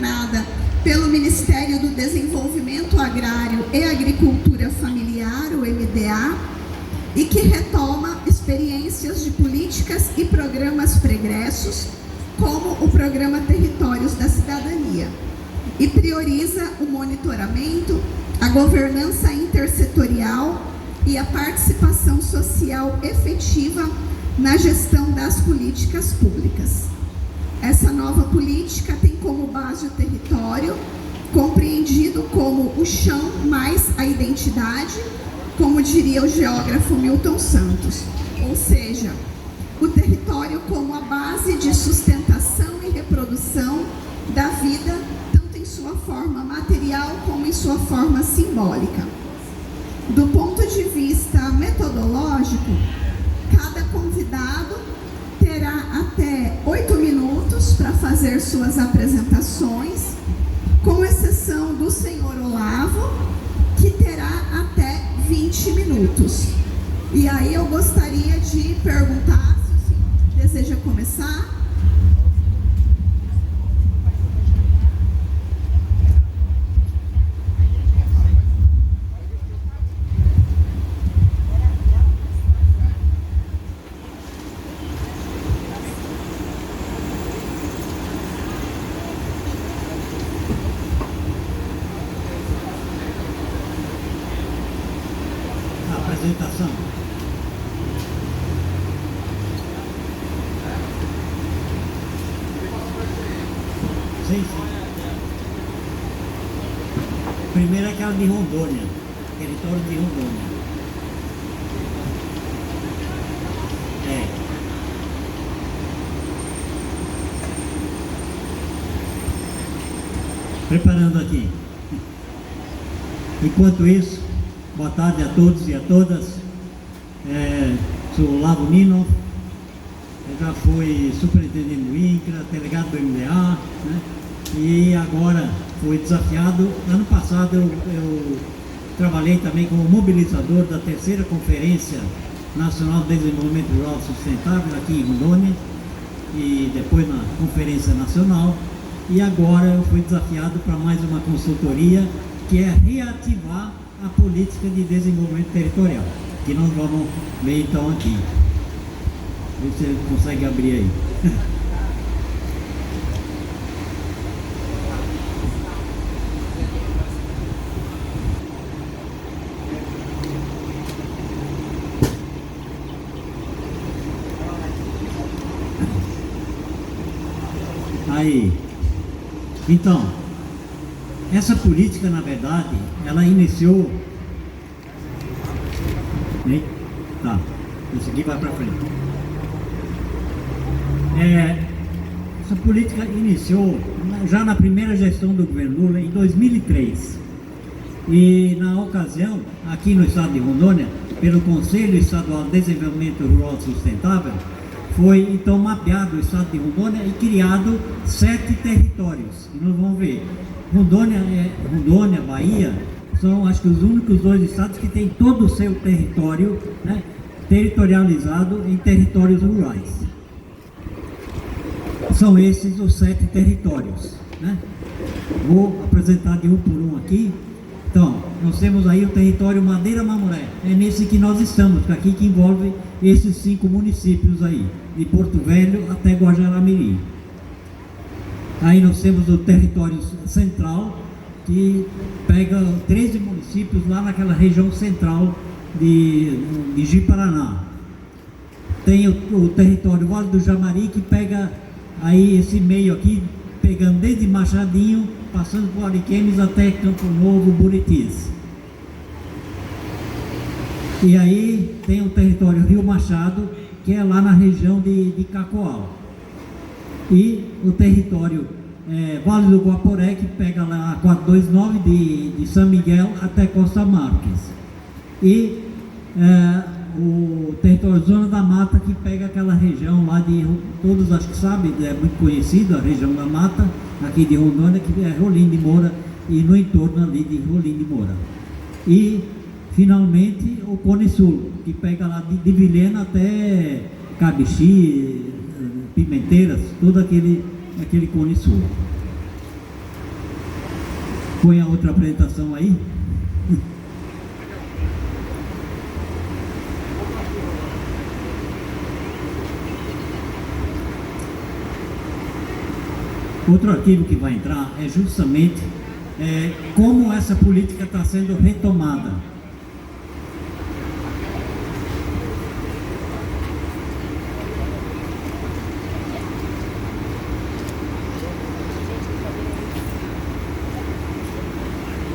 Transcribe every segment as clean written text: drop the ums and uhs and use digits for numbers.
coordenada pelo Ministério do Desenvolvimento Agrário e Agricultura Familiar, o MDA, e que retoma experiências de políticas e programas pregressos, como o Programa Territórios da Cidadania, e prioriza o monitoramento, a governança intersetorial e a participação social efetiva na gestão das políticas públicas. Essa nova política tem como base o território, compreendido como o chão mais a identidade, como diria o geógrafo Milton Santos, ou seja, o território como a base de sustentação e reprodução da vida, tanto em sua forma material como em sua forma simbólica. Do ponto de vista metodológico, cada convidado terá até 8 minutos para fazer suas apresentações, com exceção do senhor Olavo, que terá até 20 minutos. E aí eu gostaria de perguntar se o senhor deseja começar. Apresentação. Sim. Primeiro é aquela de Rondônia, território de Rondônia. Preparando aqui. Enquanto isso, boa tarde a todos e a todas. Sou Olavo Nino, eu já fui superintendente do INCRA, delegado do MDA, né? E agora fui desafiado. Ano passado eu trabalhei também como mobilizador da terceira Conferência Nacional de Desenvolvimento Rural Sustentável aqui em Rondônia e depois na Conferência Nacional. E agora eu fui desafiado para mais uma consultoria, que é reativar a política de desenvolvimento territorial, que nós vamos ver então aqui. Você consegue abrir aí. Aí. Então, essa política, na verdade, ela iniciou... Tá, isso aqui vai para frente. Essa política iniciou já na primeira gestão do governo Lula, em 2003. E, na ocasião, aqui no estado de Rondônia, pelo Conselho Estadual de Desenvolvimento Rural Sustentável, foi então mapeado o estado de Rondônia e criado 7 territórios. E nós vamos ver, Rondônia, Bahia, são acho que os únicos 2 estados que têm todo o seu território, né, territorializado em territórios rurais. São esses os 7 territórios, né? Vou apresentar de um por um aqui. Então, nós temos aí o território Madeira Mamoré, é nesse que nós estamos, aqui que envolve esses 5 municípios aí, de Porto Velho até Guajará-Mirim. Aí nós temos o território central, que pega 13 municípios lá naquela região central de Ji-Paraná. Tem o território Vale do Jamari, que pega aí esse meio aqui, pegando desde Machadinho, passando por Ariquemes até Campo Novo, Buritis. E aí tem o território Rio Machado, que é lá na região de Cacoal. E o território Vale do Guaporé, que pega lá a 429 de São Miguel até Costa Marques. E o território Zona da Mata, que pega aquela região lá de, todos acho que sabem, é muito conhecido, a região da Mata, aqui de Rondônia, que é Rolim de Moura e no entorno ali de Rolim de Moura. E, finalmente, o Cone Sul, que pega lá de Vilhena até Cabixi, Pimenteiras, todo aquele Cone Sul. Põe a outra apresentação aí. Outro artigo que vai entrar é justamente como essa política está sendo retomada.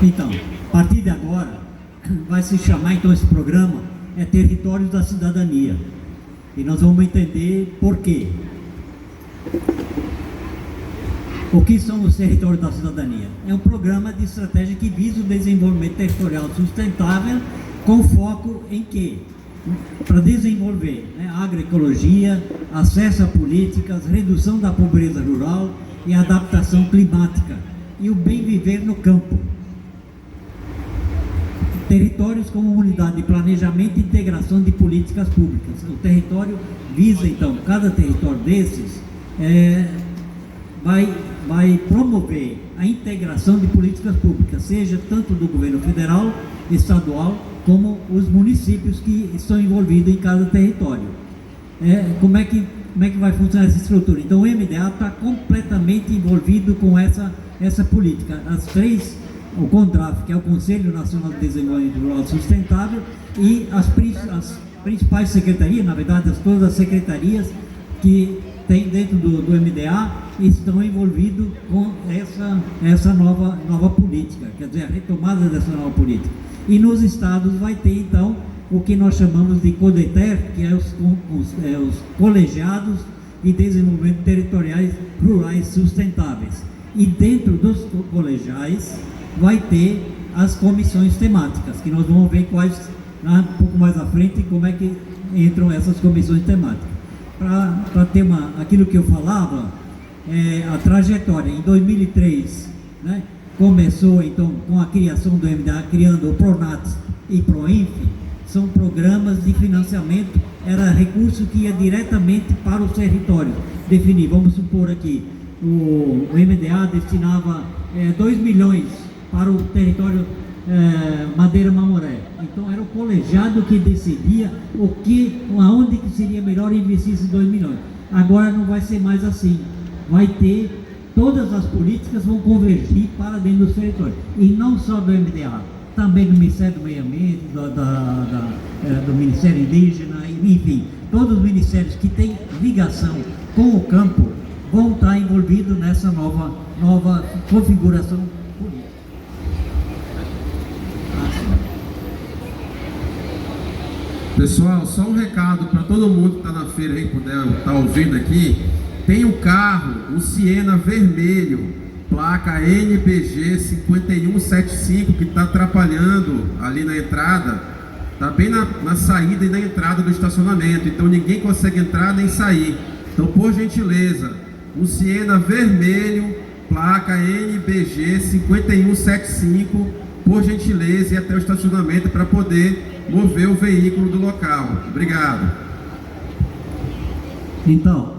Então, a partir de agora, vai se chamar então esse programa Territórios da Cidadania. E nós vamos entender por quê. O que são os territórios da cidadania? É um programa de estratégia que visa o desenvolvimento territorial sustentável, com foco em quê? Para desenvolver agroecologia, acesso a políticas, redução da pobreza rural e adaptação climática, e o bem viver no campo. Territórios como unidade de planejamento e integração de políticas públicas. O território visa, então, cada território desses vai promover a integração de políticas públicas, seja tanto do governo federal, estadual, como os municípios que estão envolvidos em cada território. Como é que vai funcionar essa estrutura? Então, o MDA está completamente envolvido com essa política. O CONDRAF, que é o Conselho Nacional de Desenvolvimento Rural Sustentável, e as principais secretarias, na verdade, todas as secretarias que tem dentro do MDA, estão envolvidos com essa nova política, quer dizer, a retomada dessa nova política. E nos estados vai ter, então, o que nós chamamos de CODETER, que é os colegiados de desenvolvimento territoriais rurais sustentáveis. E dentro dos colegiais vai ter as comissões temáticas, que nós vamos ver quais, um pouco mais à frente, como é que entram essas comissões temáticas. Para ter aquilo que eu falava, a trajetória. Em 2003, começou então com a criação do MDA, criando o PRONAT e PROINF. São programas de financiamento, era recurso que ia diretamente para os territórios. Definir, vamos supor aqui, o MDA destinava 2 milhões para o território Madeira Mamoré. Então era o colegiado que decidia aonde que seria melhor investir esses 2 milhões. Agora não vai ser mais assim. Vai ter, todas as políticas vão convergir para dentro dos territórios. E não só do MDA, também do Ministério do Meio Ambiente, do Ministério Indígena, enfim, todos os ministérios que têm ligação com o campo vão estar envolvidos nessa nova configuração política. Pessoal, só um recado para todo mundo que está na feira aí, puder estar ouvindo aqui. Tem um carro, um Siena vermelho, placa NBG 5175, que está atrapalhando ali na entrada. Está bem na saída e na entrada do estacionamento. Então ninguém consegue entrar nem sair. Então, por gentileza, um Siena vermelho, placa NBG 5175, por gentileza, e até o estacionamento para poder mover o veículo do local. Obrigado. Então,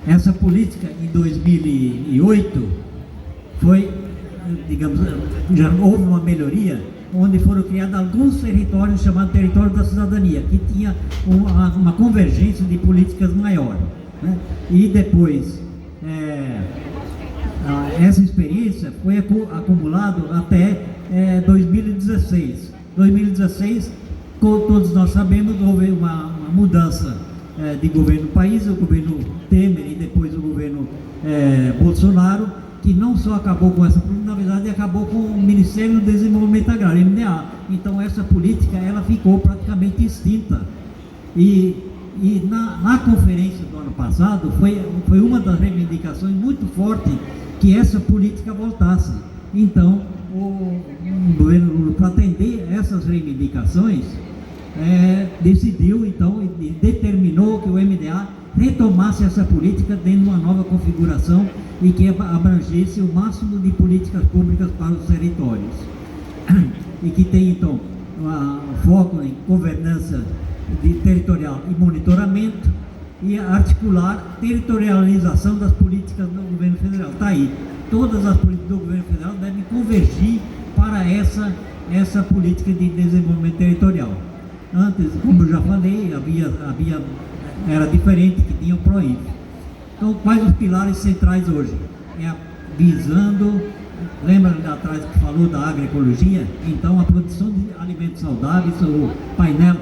essa política em 2008 foi, digamos, já houve uma melhoria, onde foram criados alguns territórios chamados Território da Cidadania, que tinha uma convergência de políticas maior, E depois, essa experiência foi acumulado até 2016. 2016, como todos nós sabemos, houve uma mudança de governo no país, o governo Temer e depois o governo Bolsonaro, que não só acabou com essa política, na verdade acabou com o Ministério do Desenvolvimento Agrário, MDA. Então essa política ela ficou praticamente extinta. E na conferência do ano passado foi uma das reivindicações muito fortes que essa política voltasse. Então o governo Lula, para atender essas reivindicações, decidiu então e determinou que o MDA retomasse essa política dentro de uma nova configuração e que abrangesse o máximo de políticas públicas para os territórios. E que tem então foco em governança territorial e monitoramento, e articular territorialização das políticas do governo federal. Está aí. todas as políticas do governo federal devem convergir para essa política de desenvolvimento territorial. Antes, como eu já falei, era diferente, que tinha o PROINF. Então, quais os pilares centrais hoje? Visando, lembra lá atrás que falou da agroecologia? Então, a produção de alimentos saudáveis, o painel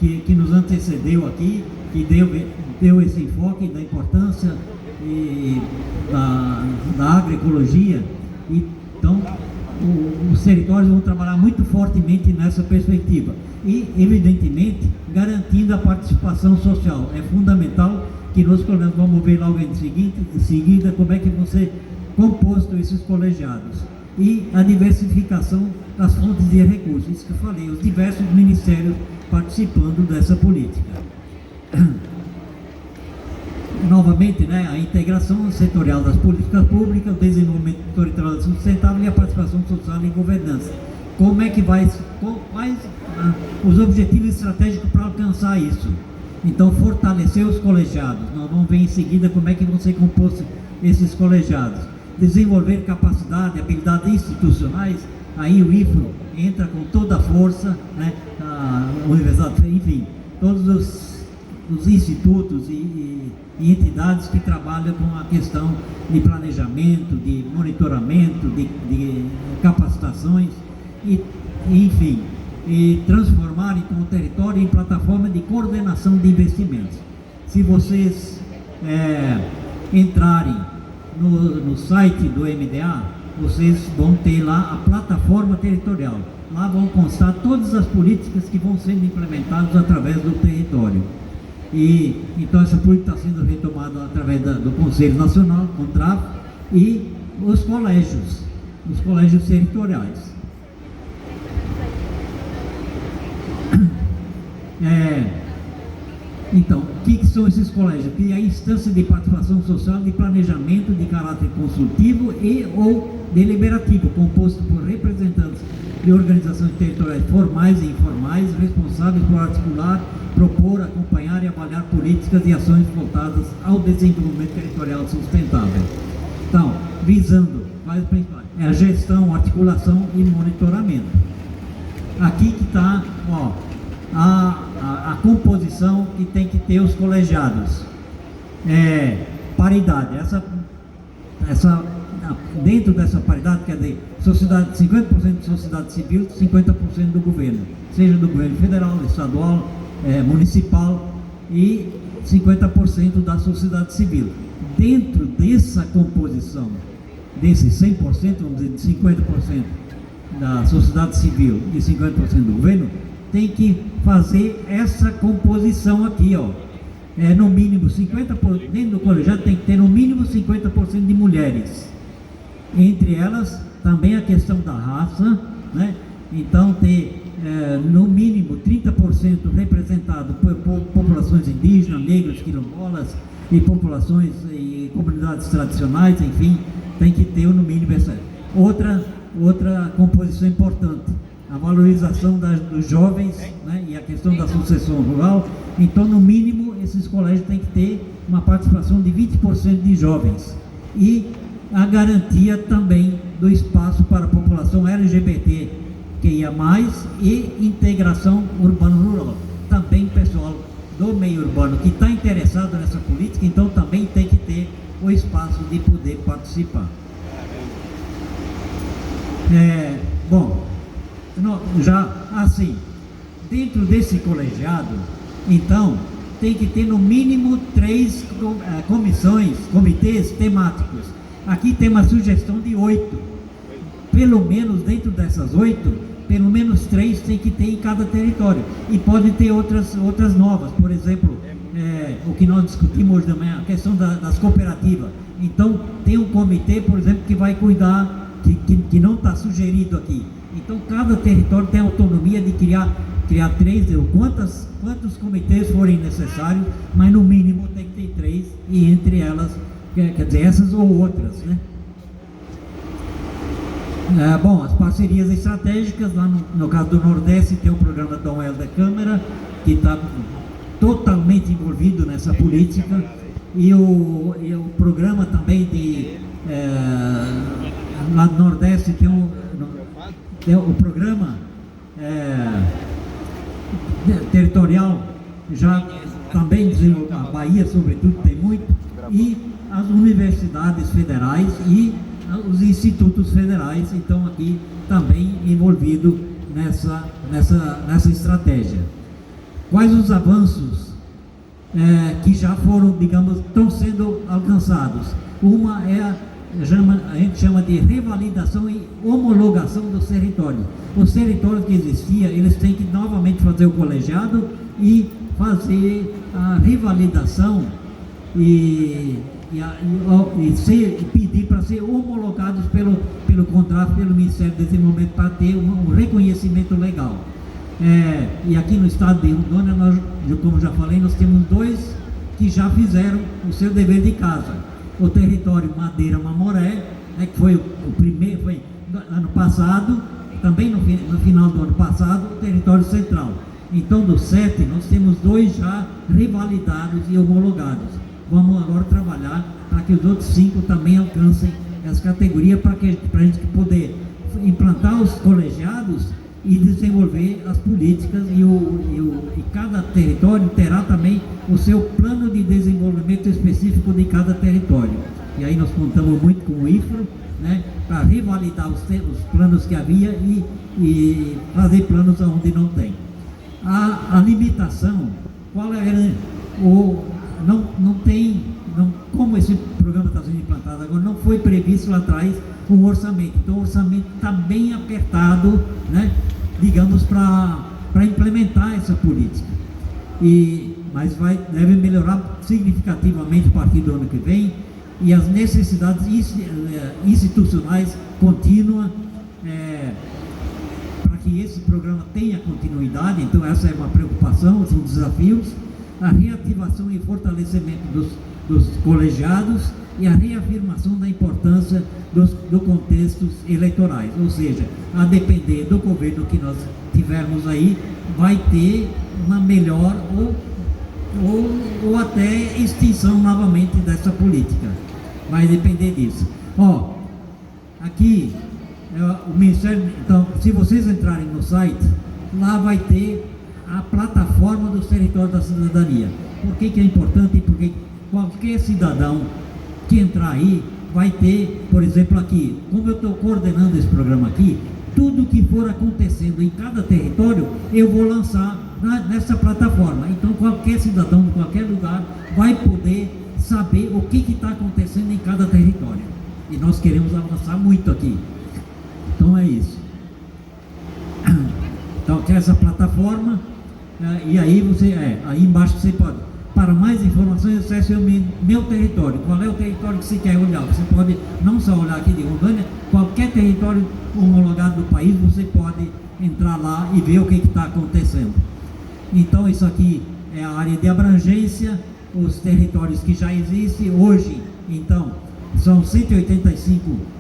que nos antecedeu aqui, que deu esse enfoque da importância da agroecologia. Então, os territórios vão trabalhar muito fortemente nessa perspectiva e, evidentemente, garantindo a participação social. É fundamental que nós vamos ver logo em seguida como é que vão ser compostos esses colegiados e a diversificação das fontes de recursos. Isso que eu falei, os diversos ministérios participando dessa política. Novamente, né, a integração setorial das políticas públicas, o desenvolvimento territorial sustentável e a participação social em governança. Como é que quais os objetivos estratégicos para alcançar isso? Então, fortalecer os colegiados. Nós vamos ver em seguida como é que vão ser compostos esses colegiados. Desenvolver capacidade, habilidades institucionais. Aí o IFRO entra com toda a força, né, a universidade, enfim, todos os institutos e entidades que trabalham com a questão de planejamento, de monitoramento, de capacitações enfim, e transformarem com o território em plataforma de coordenação de investimentos. Se vocês entrarem no site do MDA, vocês vão ter lá a plataforma territorial. Lá vão constar todas as políticas que vão sendo implementadas através do território. E então essa política está sendo retomada através do Conselho Nacional, CONTRAF, e os colégios territoriais. Então, o que são esses colégios? Que é a instância de participação social de planejamento de caráter consultivo e ou deliberativo, composto por representantes de organizações territoriais formais e informais, responsáveis por articular, propor, acompanhar e avaliar políticas e ações voltadas ao desenvolvimento territorial sustentável. Então, visando quais os principais? A gestão, articulação e monitoramento. Aqui que está, a composição que tem que ter os colegiados. Paridade. Dentro dessa paridade, quer dizer, 50% de sociedade civil, 50% do governo, seja do governo federal, estadual, municipal e 50% da sociedade civil. Dentro dessa composição, desses 100%, vamos dizer, de 50% da sociedade civil e 50% do governo, tem que fazer essa composição aqui, no mínimo 50%, dentro do colegiado tem que ter no mínimo 50% de mulheres. Entre elas, também a questão da raça, né? Então ter no mínimo 30% representado por populações indígenas, negros, quilombolas e populações e comunidades tradicionais, enfim, tem que ter no mínimo essa. Outra composição importante, a valorização dos jovens, né, e a questão da sucessão rural. Então, no mínimo, esses colégios têm que ter uma participação de 20% de jovens e a garantia também do espaço para a população LGBT, que ia mais, e integração urbano-rural. Também pessoal do meio urbano que está interessado nessa política, então também tem que ter o espaço de poder participar. Bom, já assim, dentro desse colegiado, então, tem que ter no mínimo 3 comitês temáticos. Aqui tem uma sugestão de 8. Pelo menos dentro dessas 8, pelo menos 3 tem que ter em cada território. E pode ter outras novas, por exemplo, o que nós discutimos hoje de manhã, a questão das cooperativas. Então, tem um comitê, por exemplo, que vai cuidar, que não está sugerido aqui. Então, cada território tem autonomia de criar 3, ou quantos comitês forem necessários, mas no mínimo tem que ter 3, e entre elas, quer dizer, essas ou outras, né? Bom, as parcerias estratégicas, lá no caso do Nordeste, tem o programa Dom Helder Câmara, que está totalmente envolvido nessa política, e o programa também lá no Nordeste tem o programa territorial, já também a Bahia, sobretudo, tem muito, e as universidades federais e os institutos federais estão aqui também envolvidos nessa estratégia. Quais os avanços que já foram, digamos, estão sendo alcançados? Uma é a gente chama de revalidação e homologação dos territórios. Os territórios que existiam, eles têm que novamente fazer o colegiado e fazer a revalidação e pedir para ser homologados pelo contrato, pelo Ministério do Desenvolvimento, para ter um reconhecimento legal. E aqui no estado de Rondônia, nós, como já falei, nós temos 2 que já fizeram o seu dever de casa. O território Madeira Mamoré, que foi o primeiro, foi ano passado, também no final do ano passado, o território central. Então, dos 7, nós temos 2 já revalidados e homologados. Vamos agora trabalhar para que os outros 5 também alcancem essa categoria, para a gente poder implantar os colegiados e desenvolver as políticas, e cada território terá também o seu plano de desenvolvimento específico de cada território. E aí nós contamos muito com o IFRO, para revalidar os planos que havia e fazer planos onde não tem. A limitação, qual é? Como esse programa está sendo implantado agora, não foi previsto lá atrás um orçamento. Então o orçamento está bem apertado, digamos, para implementar essa política. Mas deve melhorar significativamente a partir do ano que vem, e as necessidades institucionais contínuas para que esse programa tenha continuidade. Então essa é uma preocupação, são desafios. A reativação e fortalecimento dos colegiados e a reafirmação da importância dos contextos eleitorais, ou seja, a depender do governo que nós tivermos aí, vai ter uma melhor ou até extinção novamente dessa política. Vai depender disso. Aqui o Ministério, então, se vocês entrarem no site, lá vai ter a plataforma dos territórios da cidadania. Por que é importante? Porque qualquer cidadão que entrar aí vai ter, por exemplo, aqui, como eu estou coordenando esse programa aqui, tudo que for acontecendo em cada território, eu vou lançar nessa plataforma. Então qualquer cidadão de qualquer lugar vai poder saber o que está acontecendo em cada território. E nós queremos avançar muito aqui. Então é isso. Então tem essa plataforma, e aí aí embaixo você pode, para mais informações, acesse o meu território. Qual é o território que você quer olhar? Você pode não só olhar aqui de Rondônia, qualquer território homologado do país, você pode entrar lá e ver o que está acontecendo. Então isso aqui é a área de abrangência, os territórios que já existem hoje. Então são 185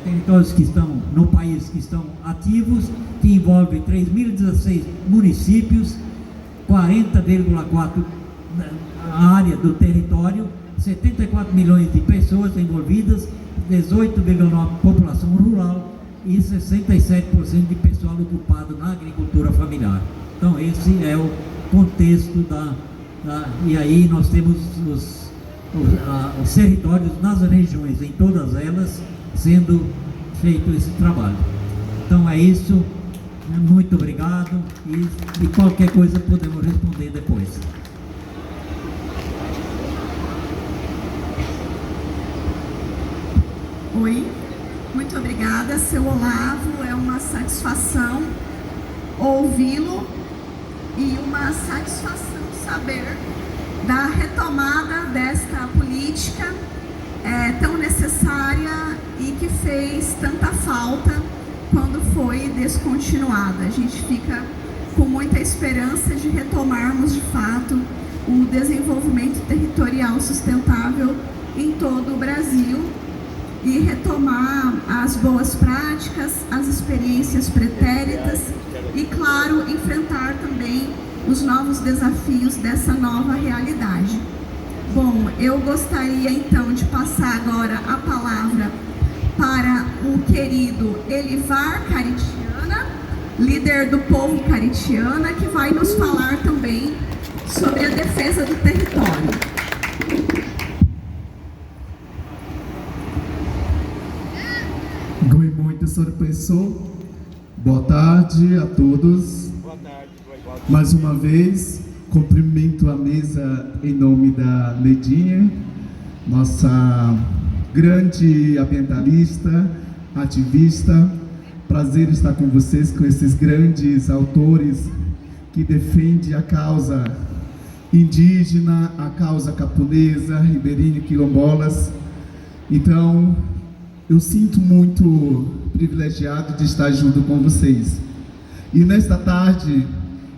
territórios que estão no país, que estão ativos, que envolvem 3.016 municípios, 40,4% a área do território, 74 milhões de pessoas envolvidas, 18,9% população rural e 67% de pessoal ocupado na agricultura familiar. Então esse é o contexto e aí nós temos os territórios nas regiões, em todas elas, sendo feito esse trabalho. Então é isso, muito obrigado, e qualquer coisa podemos responder depois. Oi, muito obrigada, seu Olavo, é uma satisfação ouvi-lo e uma satisfação saber da retomada desta política tão necessária e que fez tanta falta quando foi descontinuada. A gente fica com muita esperança de retomarmos de fato o desenvolvimento territorial sustentável em todo o Brasil e retomar as boas práticas, as experiências pretéritas e, claro, enfrentar também os novos desafios dessa nova realidade. Bom, eu gostaria então de passar agora a palavra para o querido Elivar Caritiana, líder do povo caritiana, que vai nos falar também sobre a defesa do território. Goi muito, senhor professor. Boa tarde a todos. Boa tarde. Mais uma vez, cumprimento a mesa em nome da Nedinha, nossa grande ambientalista, ativista. Prazer estar com vocês, com esses grandes autores que defendem a causa indígena, a causa camponesa, ribeirinho, quilombolas. Então, eu sinto muito privilegiado de estar junto com vocês. E nesta tarde,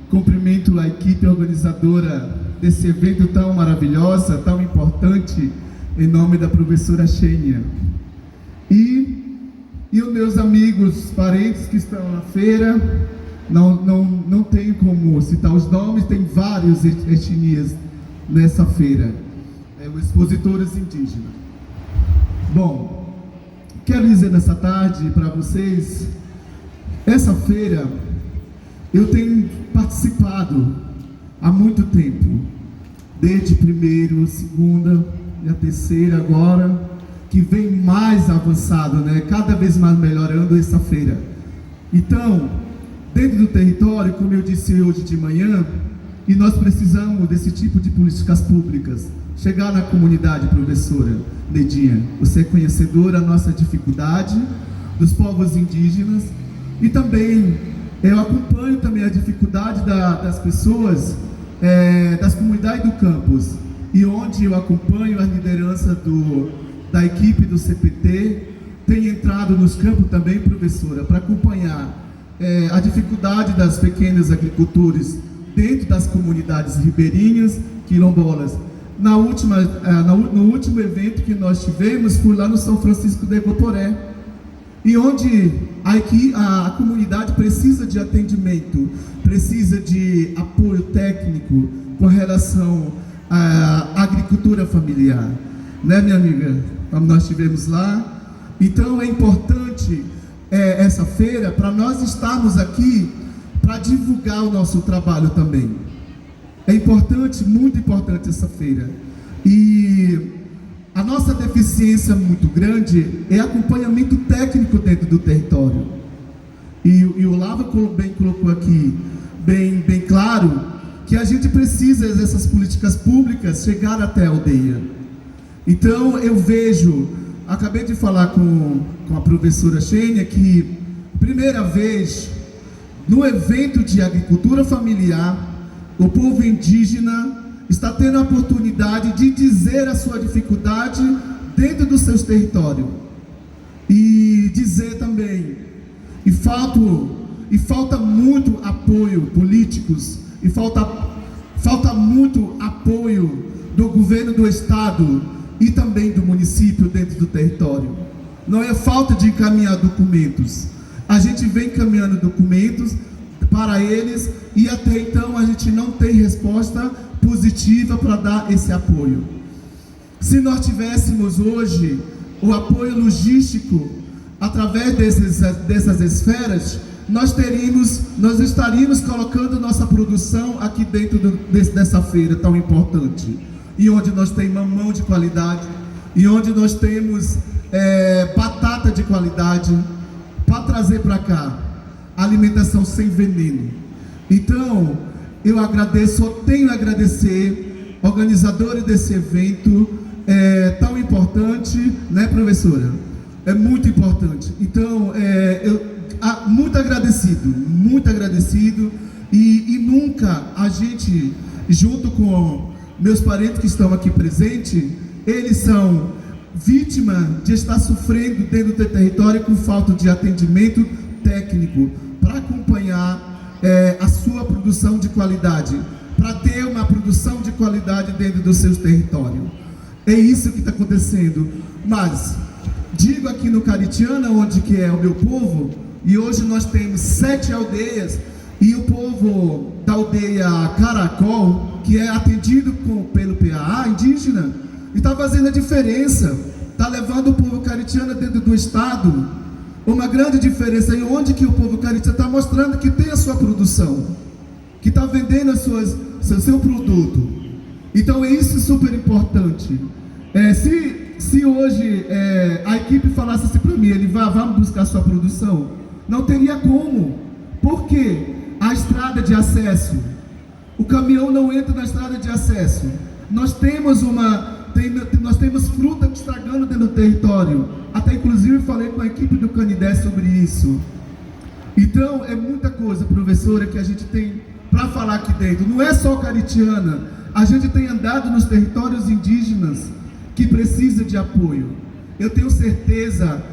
cumprimento a equipe organizadora desse evento tão maravilhosa, tão importante, em nome da professora Xênia. E os meus amigos, parentes que estão na feira, não tenho como citar os nomes, tem várias etnias nessa feira, os expositores indígenas. Bom, quero dizer nessa tarde para vocês, essa feira eu tenho participado há muito tempo, desde primeiro, segunda e a terceira agora, que vem mais avançado, né? Cada vez mais melhorando essa feira. Então, dentro do território, como eu disse hoje de manhã, e nós precisamos desse tipo de políticas públicas, chegar na comunidade, professora Nedinha, você é conhecedora da nossa dificuldade, dos povos indígenas, e também eu acompanho também a dificuldade das pessoas, das comunidades do campus, e onde eu acompanho a liderança da equipe do CPT, tem entrado nos campos também, professora, para acompanhar a dificuldade das pequenos agricultores dentro das comunidades ribeirinhas, quilombolas. No último evento que nós tivemos, foi lá no São Francisco de Guaporé, e onde a comunidade precisa de atendimento, precisa de apoio técnico com relação à agricultura familiar, né, minha amiga? Como nós estivemos lá. Então é importante essa feira para nós estarmos aqui para divulgar o nosso trabalho também. É importante, muito importante essa feira. E a nossa deficiência muito grande é acompanhamento técnico dentro do território. E o Lava bem colocou aqui, bem claro, que a gente precisa dessas políticas públicas chegar até a aldeia. Então eu vejo, acabei de falar com a professora Xênia, que primeira vez no evento de agricultura familiar, o povo indígena está tendo a oportunidade de dizer a sua dificuldade dentro dos seus territórios. E dizer também, e falta muito apoio políticos, e falta muito apoio do governo do estado e também do município dentro do território. Não é falta de encaminhar documentos. A gente vem encaminhando documentos para eles e até então a gente não tem resposta positiva para dar esse apoio. Se nós tivéssemos hoje o apoio logístico através dessas esferas, nós estaríamos colocando nossa produção aqui dentro dessa feira tão importante, e onde nós temos mamão de qualidade, e onde nós temos batata de qualidade, para trazer para cá alimentação sem veneno. Então, eu agradeço, só tenho a agradecer organizadores desse evento tão importante, né, professora? É muito importante. Então, muito agradecido, e nunca a gente, junto com meus parentes que estão aqui presentes, eles são vítimas de estar sofrendo dentro do território com falta de atendimento técnico para acompanhar a sua produção de qualidade, para ter uma produção de qualidade dentro do seu território. É isso que está acontecendo. Mas digo aqui no Caritiana, onde que é o meu povo, e hoje nós temos 7 aldeias, e o povo da aldeia Caracol, que é atendido pelo PAA indígena, está fazendo a diferença, está levando o povo caritiano dentro do estado, uma grande diferença em onde que o povo caritiano está mostrando que tem a sua produção, que está vendendo seu produto. Então isso é super importante. Se hoje a equipe falasse assim para mim, ele vamos buscar sua produção, não teria como. Por quê? A estrada de acesso, o caminhão não entra na estrada de acesso. Nós temos fruta estragando dentro do território. Até inclusive falei com a equipe do Canidé sobre isso. Então é muita coisa, professora, que a gente tem para falar aqui dentro. Não é só caritiana, a gente tem andado nos territórios indígenas que precisa de apoio. Eu tenho certeza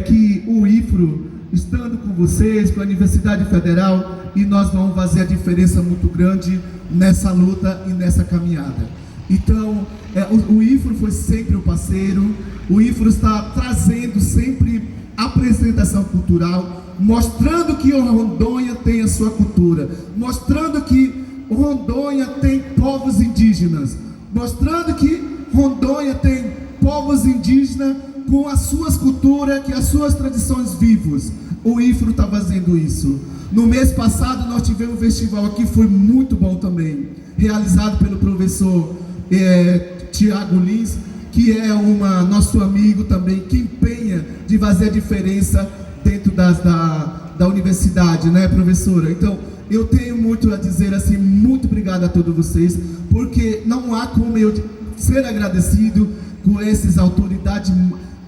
que o IFRO, estando com vocês, com a Universidade Federal, e nós vamos fazer a diferença muito grande nessa luta e nessa caminhada. Então, o IFRO foi sempre o parceiro, o IFRO está trazendo sempre apresentação cultural, mostrando que o Rondônia tem a sua cultura, mostrando que o Rondônia tem povos indígenas, mostrando que Rondônia tem povos indígenas com as suas culturas, que as suas tradições vivas. O IFRO está fazendo isso. No mês passado nós tivemos um festival aqui, foi muito bom também, realizado pelo professor Tiago Lins, que é nosso amigo também, que empenha de fazer a diferença dentro da universidade, né, professora? Então, eu tenho muito a dizer assim, muito obrigado a todos vocês, porque não há como eu ser agradecido com essas autoridades,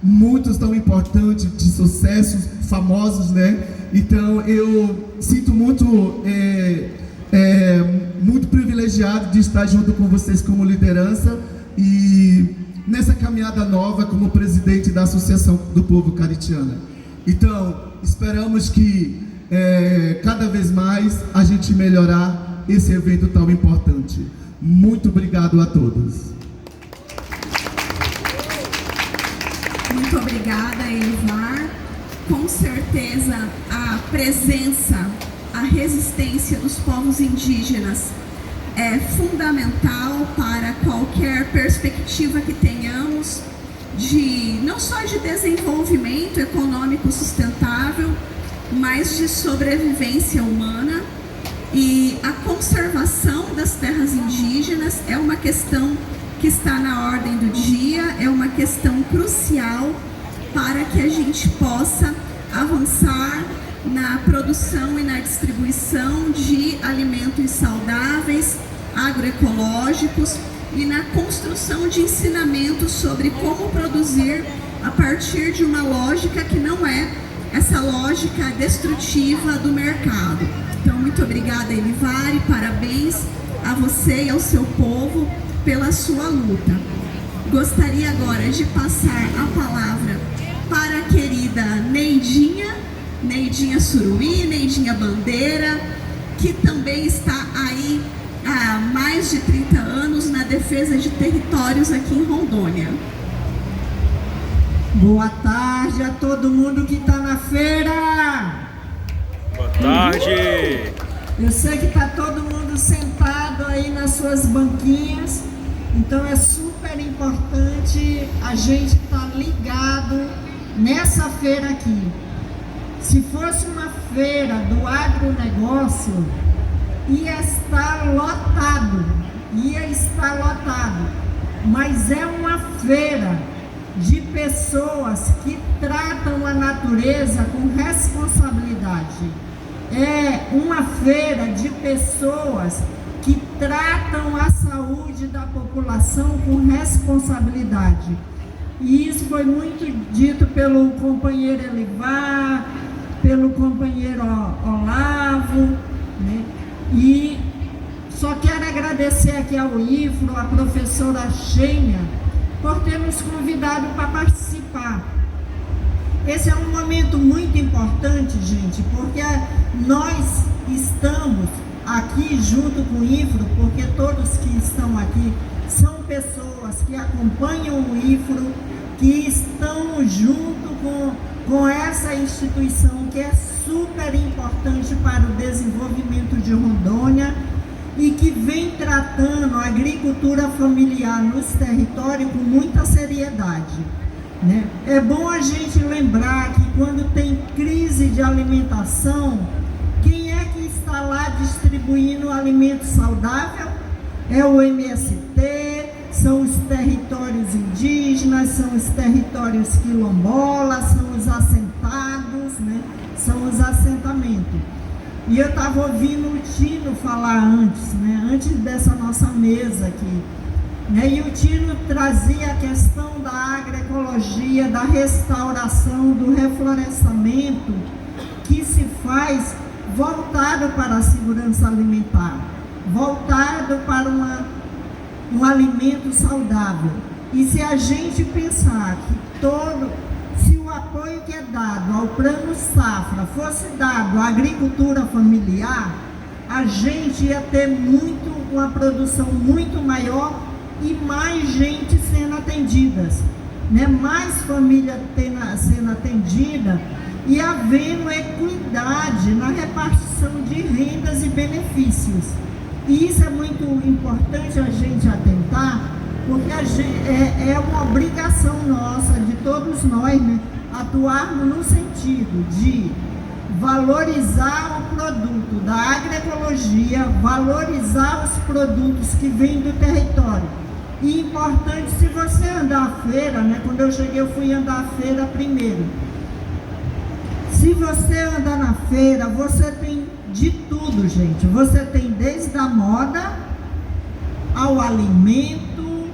muitos tão importantes, de sucessos, famosos, né? Então, eu sinto muito privilegiado de estar junto com vocês como liderança e nessa caminhada nova como presidente da Associação do Povo Caritiana. Então, esperamos que cada vez mais a gente melhorar esse evento tão importante. Muito obrigado a todos. Muito obrigada, Elivar. Com certeza a presença, a resistência dos povos indígenas é fundamental para qualquer perspectiva que tenhamos não só de desenvolvimento econômico sustentável, mas de sobrevivência humana. E a conservação das terras indígenas é uma questão que está na ordem do dia, é uma questão crucial para que a gente possa avançar na produção e na distribuição de alimentos saudáveis, agroecológicos e na construção de ensinamentos sobre como produzir a partir de uma lógica que não é essa lógica destrutiva do mercado. Então, muito obrigada, Elivar, e parabéns a você e ao seu povo pela sua luta. Gostaria agora de passar a palavra para a querida Neidinha Suruí, Neidinha Bandeira, que também está aí há mais de 30 anos na defesa de territórios aqui em Rondônia. Boa tarde a todo mundo que está na feira. Boa tarde. Eu sei que está todo mundo sentado aí nas suas banquinhas, então é super importante a gente estar ligado nessa feira aqui. Se fosse uma feira do agronegócio, ia estar lotado, mas é uma feira de pessoas que tratam a natureza com responsabilidade. É uma feira de pessoas que tratam a saúde da população com responsabilidade. E isso foi muito dito pelo companheiro Elivar, pelo companheiro Olavo, né? E só quero agradecer aqui ao IFRO, a professora Xênia, por ter nos convidado para participar. Esse é um momento muito importante, gente, porque nós estamos aqui junto com o IFRO, porque todos que estão aqui são pessoas que acompanham o IFRO, que estão junto com essa instituição que é super importante para o desenvolvimento de Rondônia e que vem tratando a agricultura familiar nos territórios com muita seriedade, né? É bom a gente lembrar que quando tem de alimentação, quem é que está lá distribuindo alimento saudável? É o MST, são os territórios indígenas, são os territórios quilombolas, são os assentados, né? São os assentamentos. E eu estava ouvindo o Tino falar antes, né? Antes dessa nossa mesa aqui, né? E o Tino trazia a questão da agroecologia, da restauração, do reflorestamento que se faz voltado para a segurança alimentar, voltado para um alimento saudável. E se a gente pensar que se o apoio que é dado ao Plano Safra fosse dado à agricultura familiar, a gente ia ter uma produção muito maior e mais gente sendo atendidas, né? Mais família sendo atendida e havendo equidade na repartição de rendas e benefícios. E isso é muito importante a gente atentar, porque é uma obrigação nossa, de todos nós, né, atuarmos no sentido de valorizar o produto da agroecologia, valorizar os produtos que vêm do território. E importante, se você andar a feira, né, quando eu cheguei eu fui andar a feira primeiro. Se você andar na feira, você tem de tudo, gente. Você tem desde a moda ao alimento,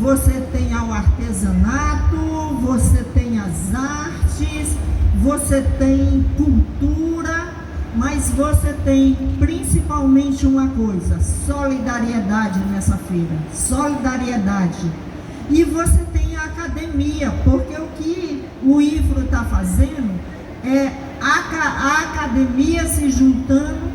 você tem ao artesanato, você tem as artes, você tem cultura, mas você tem principalmente uma coisa: solidariedade nessa feira, solidariedade. E você tem a academia, porque o que o IFRO está fazendo é a academia se juntando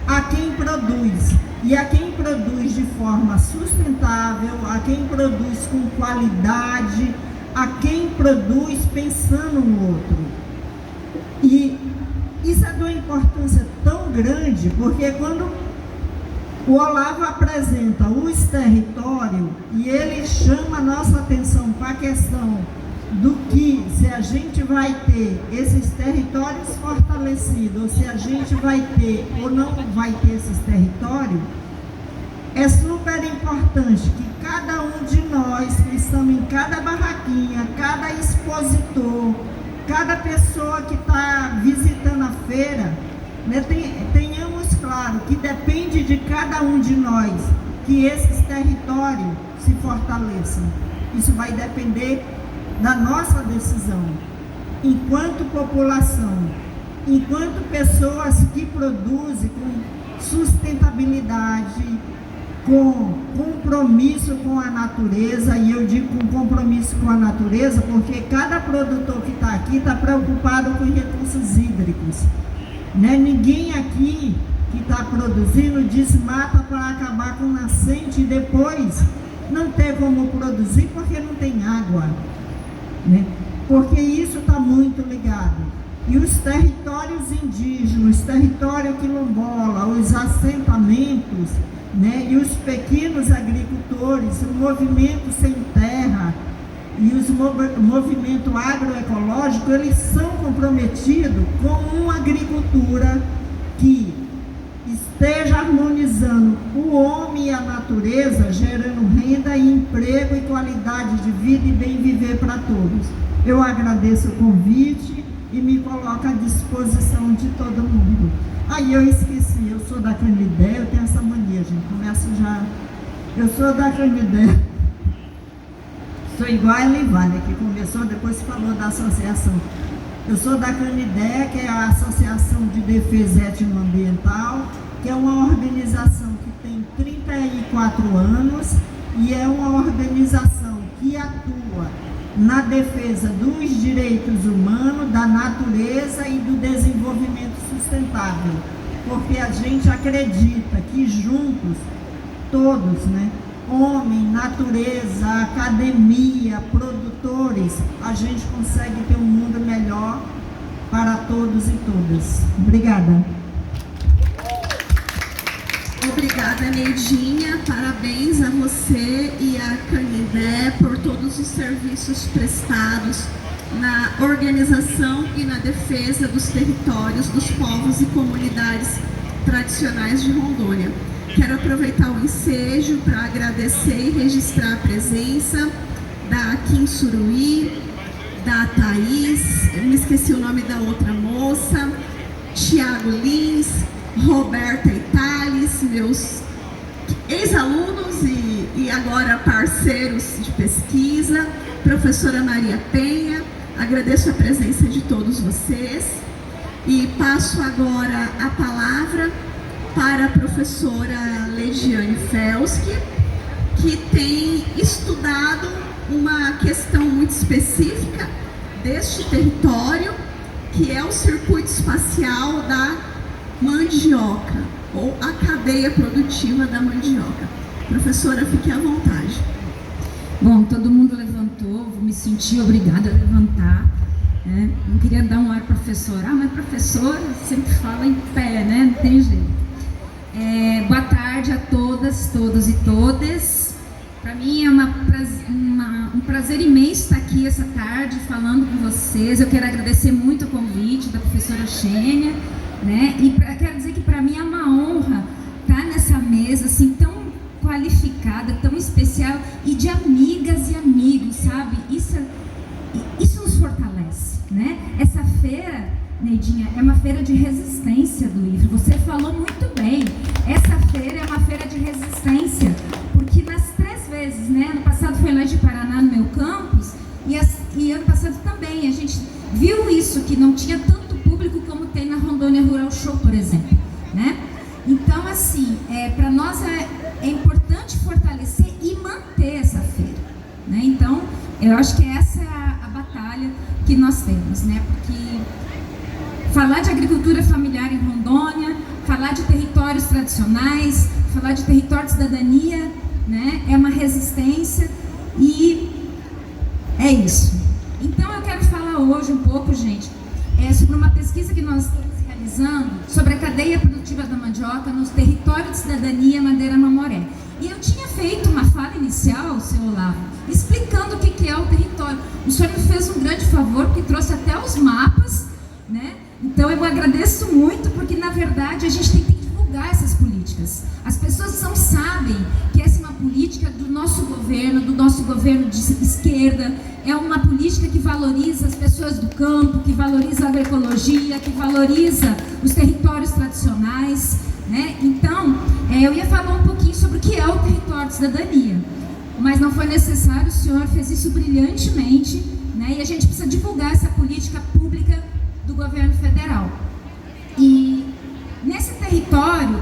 a quem produz, e a quem produz de forma sustentável, a quem produz com qualidade, a quem produz pensando no outro. E isso é de uma importância tão grande, porque quando o Olavo apresenta os territórios e ele chama a nossa atenção para a questão do que, se a gente vai ter esses territórios fortalecidos, ou se a gente vai ter ou não vai ter esses territórios, é super importante que cada um de nós que estamos em cada barraquinha, cada expositor, cada pessoa que está visitando a feira, né, tenhamos claro que depende de cada um de nós que esses territórios se fortaleçam. Isso vai depender da nossa decisão, enquanto população, enquanto pessoas que produzem com sustentabilidade, com compromisso com a natureza. E eu digo com compromisso com a natureza porque cada produtor que está aqui está preocupado com recursos hídricos, né? Ninguém aqui que está produzindo desmata para acabar com nascente e depois não ter como produzir porque não tem água, né? Porque isso está muito ligado. E os territórios indígenas, os territórios quilombola, os assentamentos, né, e os pequenos agricultores, o movimento sem terra e os movimento agroecológico, eles são comprometidos com uma agricultura que esteja harmonizando o homem e a natureza, gerando renda e emprego e qualidade de vida e bem viver para todos. Eu agradeço o convite e me coloco à disposição de todo mundo. Aí eu esqueci, eu sou da Canidé, eu tenho essa mania, gente, começo já. Eu sou da Canidé, sou igual a Elivânia, que começou, depois falou da associação. Eu sou da Canidé, que é a Associação de Defesa Étnico-Ambiental, que é uma organização que tem 34 anos e é uma organização que atua na defesa dos direitos humanos, da natureza e do desenvolvimento sustentável, porque a gente acredita que juntos, todos, né, homem, natureza, academia, produtores, a gente consegue ter um mundo melhor para todos e todas. Obrigada. Obrigada, Neidinha. Parabéns a você e a Canidé por todos os serviços prestados na organização e na defesa dos territórios, dos povos e comunidades tradicionais de Rondônia. Quero aproveitar o ensejo para agradecer e registrar a presença da Kim Suruí, da Thaís, eu me esqueci o nome da outra moça, Tiago Lins, Roberta e Thales, meus ex-alunos e agora parceiros de pesquisa, professora Maria Penha, agradeço a presença de todos vocês e passo agora a palavra para a professora Leidiane Felski, que tem estudado uma questão muito específica deste território, que é o circuito espacial da mandioca, ou a cadeia produtiva da mandioca. Professora, fique à vontade. Bom, todo mundo levantou, vou me sentir obrigada a levantar. Né? Não queria dar um ar professor. Mas professora sempre fala em pé, né? Não tem jeito. Boa tarde a todas, todos e todas. Para mim é um prazer imenso estar aqui essa tarde falando com vocês. Eu quero agradecer muito o convite da professora Xênia, né? E quero dizer que para mim é uma honra estar nessa mesa assim tão qualificada, tão especial e de amigas e amigos, sabe? Isso nos fortalece, né? Essa feira, Neidinha, é uma feira de resistência do livro. Você falou muito bem. Essa feira é uma feira de resistência, porque nas 3 vezes, né? Ano passado foi lá de Paraná, no meu campus, e ano passado também a gente viu isso, que não tinha tanto público como tem na Rondônia Rural Show, por exemplo, né? Então, assim, para nós é importante fortalecer e manter essa feira, né? Então, eu acho que essa é a batalha que nós temos, né? Porque falar de agricultura familiar em Rondônia, falar de territórios tradicionais, falar de território de cidadania, né? É uma resistência e é isso. Então, eu quero falar hoje um pouco, gente, sobre uma pesquisa que nós estamos realizando sobre a cadeia produtiva da mandioca nos territórios de cidadania Madeira Mamoré. E eu tinha feito uma fala inicial, seu Olavo, explicando o que é o território. O senhor me fez um grande favor, porque trouxe até os mapas, né? Então eu agradeço muito, porque na verdade a gente tem que divulgar essas políticas. As pessoas não sabem que essa é uma política do nosso governo de esquerda, é uma política que valoriza as pessoas do campo, que valoriza a agroecologia, que valoriza os territórios tradicionais, né? Então, eu ia falar um pouquinho sobre o que é o território de cidadania, mas não foi necessário, o senhor fez isso brilhantemente, né? E a gente precisa divulgar essa política pública do governo federal. E nesse território,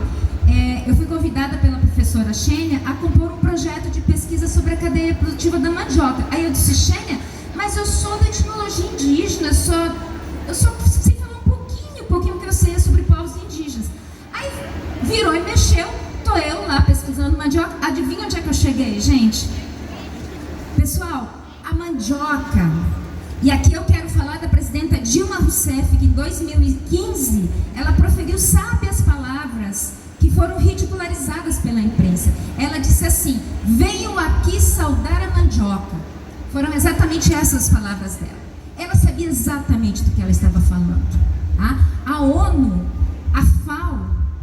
eu fui convidada pela professora Xênia a compor um projeto de pesquisa sobre a cadeia produtiva da mandioca. Aí eu disse, Xênia, mas eu sou da etnologia indígena, eu só sei falar um pouquinho que eu sei sobre povos indígenas. Aí virou e mexeu, tô eu lá pesquisando mandioca. Adivinha onde é que eu cheguei, gente? Pessoal, a mandioca, e aqui eu quero falar da presidenta Dilma Rousseff, que em 2015 ela proferiu sábias palavras que foram ridicularizadas pela imprensa. Ela disse assim, venham aqui saudar a mandioca. Foram exatamente essas palavras dela. Ela sabia exatamente do que ela estava falando. Tá? A ONU, a FAO,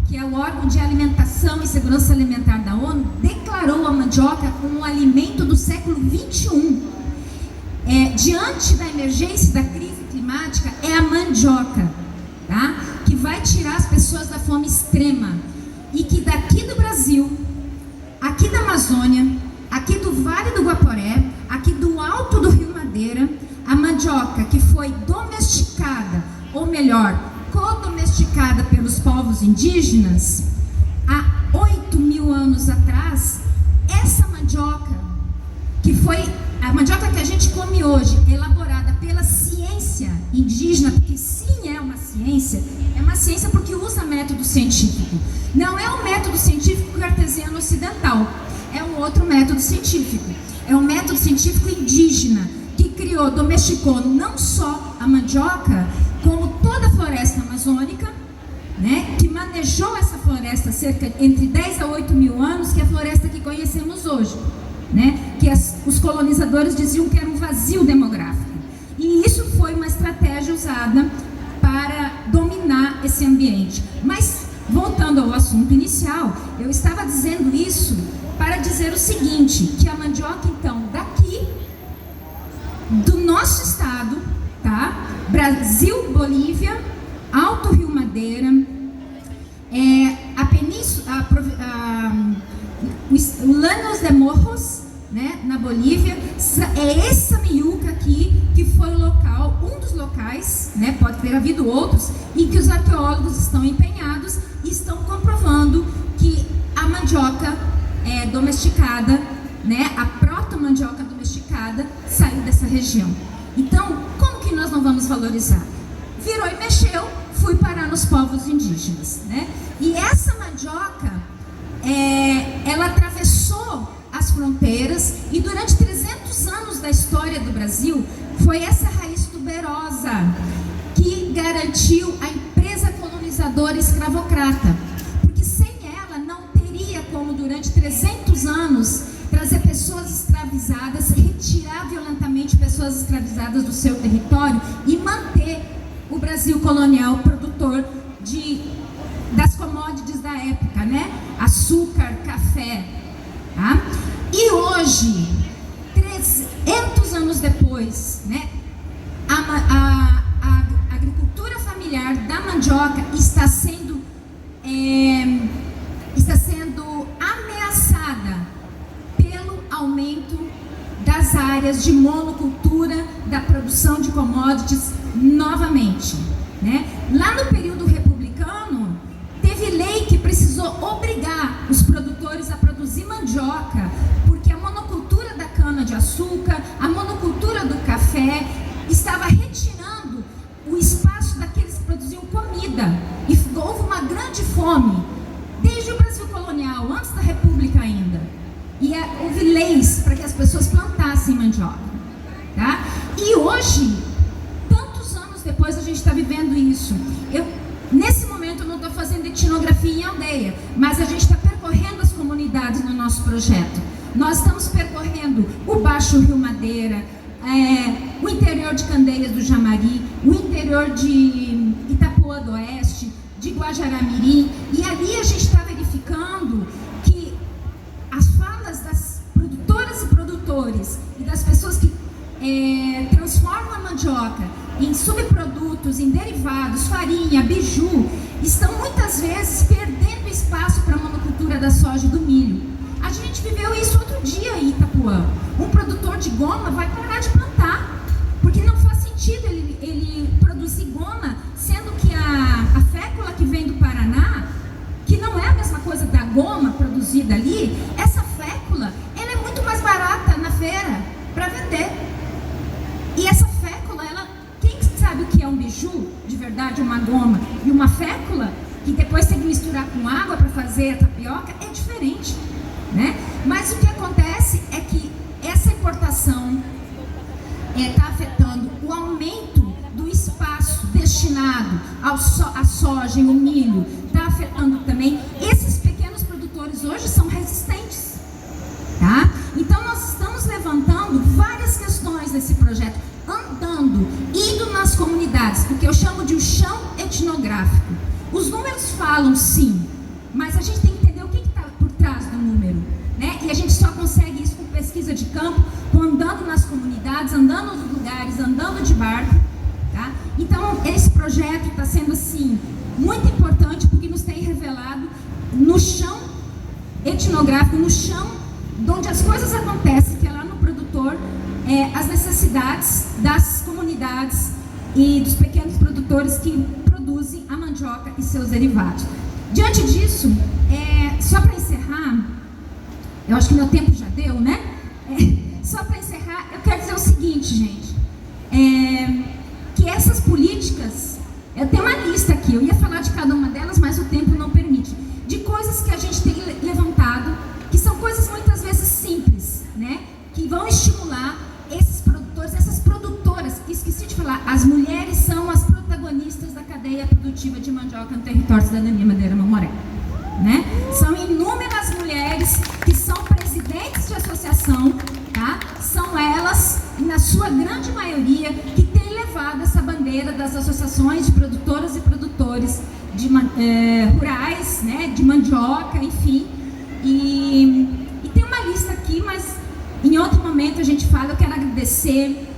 que é o órgão de alimentação e segurança alimentar da ONU, declarou a mandioca como um alimento do século XXI. Diante da emergência da crise climática, é a mandioca, tá? Que vai tirar as pessoas da fome extrema. E que daqui do Brasil, aqui da Amazônia, aqui do Vale do Guaporé, aqui do alto do Rio Madeira, a mandioca que foi domesticada, ou melhor, co-domesticada pelos povos indígenas, há 8.000 anos atrás, essa mandioca, que foi a mandioca que a gente come hoje, elaborada pela ciência indígena, porque sim, é uma ciência porque usa método científico. Não é um método científico cartesiano ocidental, é um outro método científico. É um método científico indígena, que criou, domesticou não só a mandioca, como toda a floresta amazônica, né, que manejou essa floresta entre 10 a 8.000 anos, que é a floresta que conhecemos hoje, né, que os colonizadores diziam que era um vazio demográfico. E isso foi uma estratégia usada para dominar esse ambiente. Mas, voltando ao assunto inicial, eu estava dizendo isso para dizer o seguinte, que a mandioca, então, daqui, do nosso estado, tá? Brasil, Bolívia, Alto Rio Madeira, a península, o Llanos de Morros, né, na Bolívia, é essa meiuca aqui que foi o local, um dos locais, né, pode ter havido outros, em que os arqueólogos estão empenhados e estão comprovando que a mandioca domesticada, né, a proto-mandioca domesticada saiu dessa região. Então, como que nós não vamos valorizar? Virou e mexeu, fui parar nos povos indígenas, né? E essa mandioca, ela atravessou as fronteiras e durante 300 anos da história do Brasil, foi essa raiz tuberosa que garantiu a empresa colonizadora escravocrata. Porque sem ela não teria como durante 300 anos trazer pessoas escravizadas, retirar violentamente pessoas escravizadas do seu território e manter o Brasil colonial produtor das commodities da época, né? Açúcar, café, tá? E hoje, 300 anos depois, né? A agricultura familiar da mandioca está sendo ameaçada pelo aumento das áreas de monocultura, da produção de commodities novamente, né? Lá no período republicano, teve lei que precisou obrigar os produtores a produzir mandioca, porque a monocultura da cana-de-açúcar, a monocultura do café, estava retirando o espaço daqueles que produziam comida. E houve uma grande fome, desde o Brasil colonial, antes da República ainda. E houve leis para que as pessoas plantassem mandioca, tá? E hoje, tantos anos depois, a gente está vivendo isso. Nesse momento, eu não estou fazendo etnografia em aldeia, mas a gente está percorrendo as comunidades no nosso projeto. Nós estamos percorrendo o Baixo Rio Madeira, o interior de Candeias do Jamari, o interior de Itapuã do Oeste, de Guajará-Mirim, e ali a gente está verificando que as falas das produtoras e produtores e das pessoas que transformam a mandioca em subprodutos, em derivados, farinha, biju, estão muitas vezes perdendo espaço para a monocultura da soja e do milho. A gente viveu isso outro dia em Itapuã. Um produtor de goma vai parar de plantar, porque não faz sentido ele produzir goma, sendo que a fécula que vem do Paraná, que não é a mesma coisa da goma produzida ali, essa fécula, ela é muito mais barata na feira para vender. E essa fécula, quem sabe o que é um biju, de verdade, uma goma, e uma fécula, que depois tem que misturar com água para fazer a tapioca, é diferente, né? Mas o que acontece é que essa importação está afetando o aumento do espaço destinado à soja e ao milho, está afetando também. Esses pequenos produtores hoje são resistentes, tá? Então nós estamos levantando várias questões nesse projeto, andando, indo nas comunidades, o que eu chamo de um chão etnográfico. Os números falam sim, mas a gente tem que entender o que está por trás do número, né? E a gente só consegue isso com pesquisa de campo, andando nas comunidades, andando nos lugares, andando de barco, tá? Então esse projeto está sendo assim muito importante, porque nos tem revelado no chão etnográfico, no chão onde as coisas acontecem, que é lá no produtor, as necessidades das comunidades e dos pequenos produtores que produzem a mandioca e seus derivados. Diante disso, só para encerrar, eu acho que meu tempo já deu, né? Só para encerrar, eu quero dizer o seguinte, gente, que essas políticas, eu tenho uma lista aqui, eu ia falar de cada uma delas, mas o tempo não permite, de coisas que a gente tem levantado, que são coisas muitas vezes simples, né? Que vão estimular esses produtores, essas produtoras, esqueci de falar, as mulheres são as protagonistas da cadeia produtiva de mandioca no território de cidadania Madeira Mamoré, né? São inúmeras mulheres que são presidentes de associação, tá? São elas, na sua grande maioria, que têm levado tesoureira das associações de produtoras e produtores rurais, né, de mandioca, enfim. E tem uma lista aqui, mas em outro momento a gente fala. Eu quero agradecer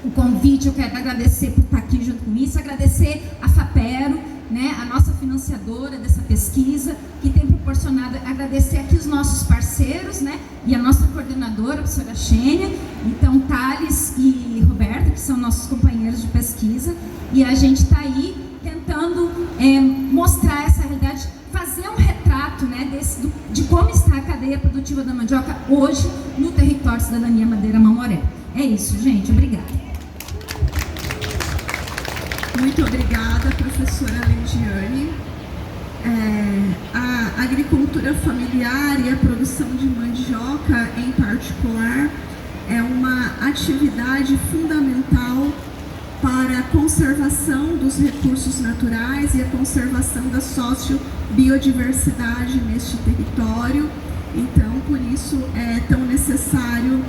o convite, eu quero agradecer por estar aqui junto com isso, agradecer a FAPERO, né, a nossa financiadora dessa pesquisa, que tem proporcionado, agradecer aqui os nossos parceiros, né, e a nossa coordenadora, a professora Xênia, então Thales e Roberta, que são nossos companheiros de pesquisa, e a gente está aí tentando mostrar essa realidade, fazer um retrato, né, de como está a cadeia produtiva da mandioca hoje no território Cidadania Madeira Mamoré. É isso, gente. Obrigada. Muito obrigada, professora Lidiane. A agricultura familiar e a produção de mandioca, em particular, é uma atividade fundamental para a conservação dos recursos naturais e a conservação da sociobiodiversidade neste território. Então, por isso é tão necessário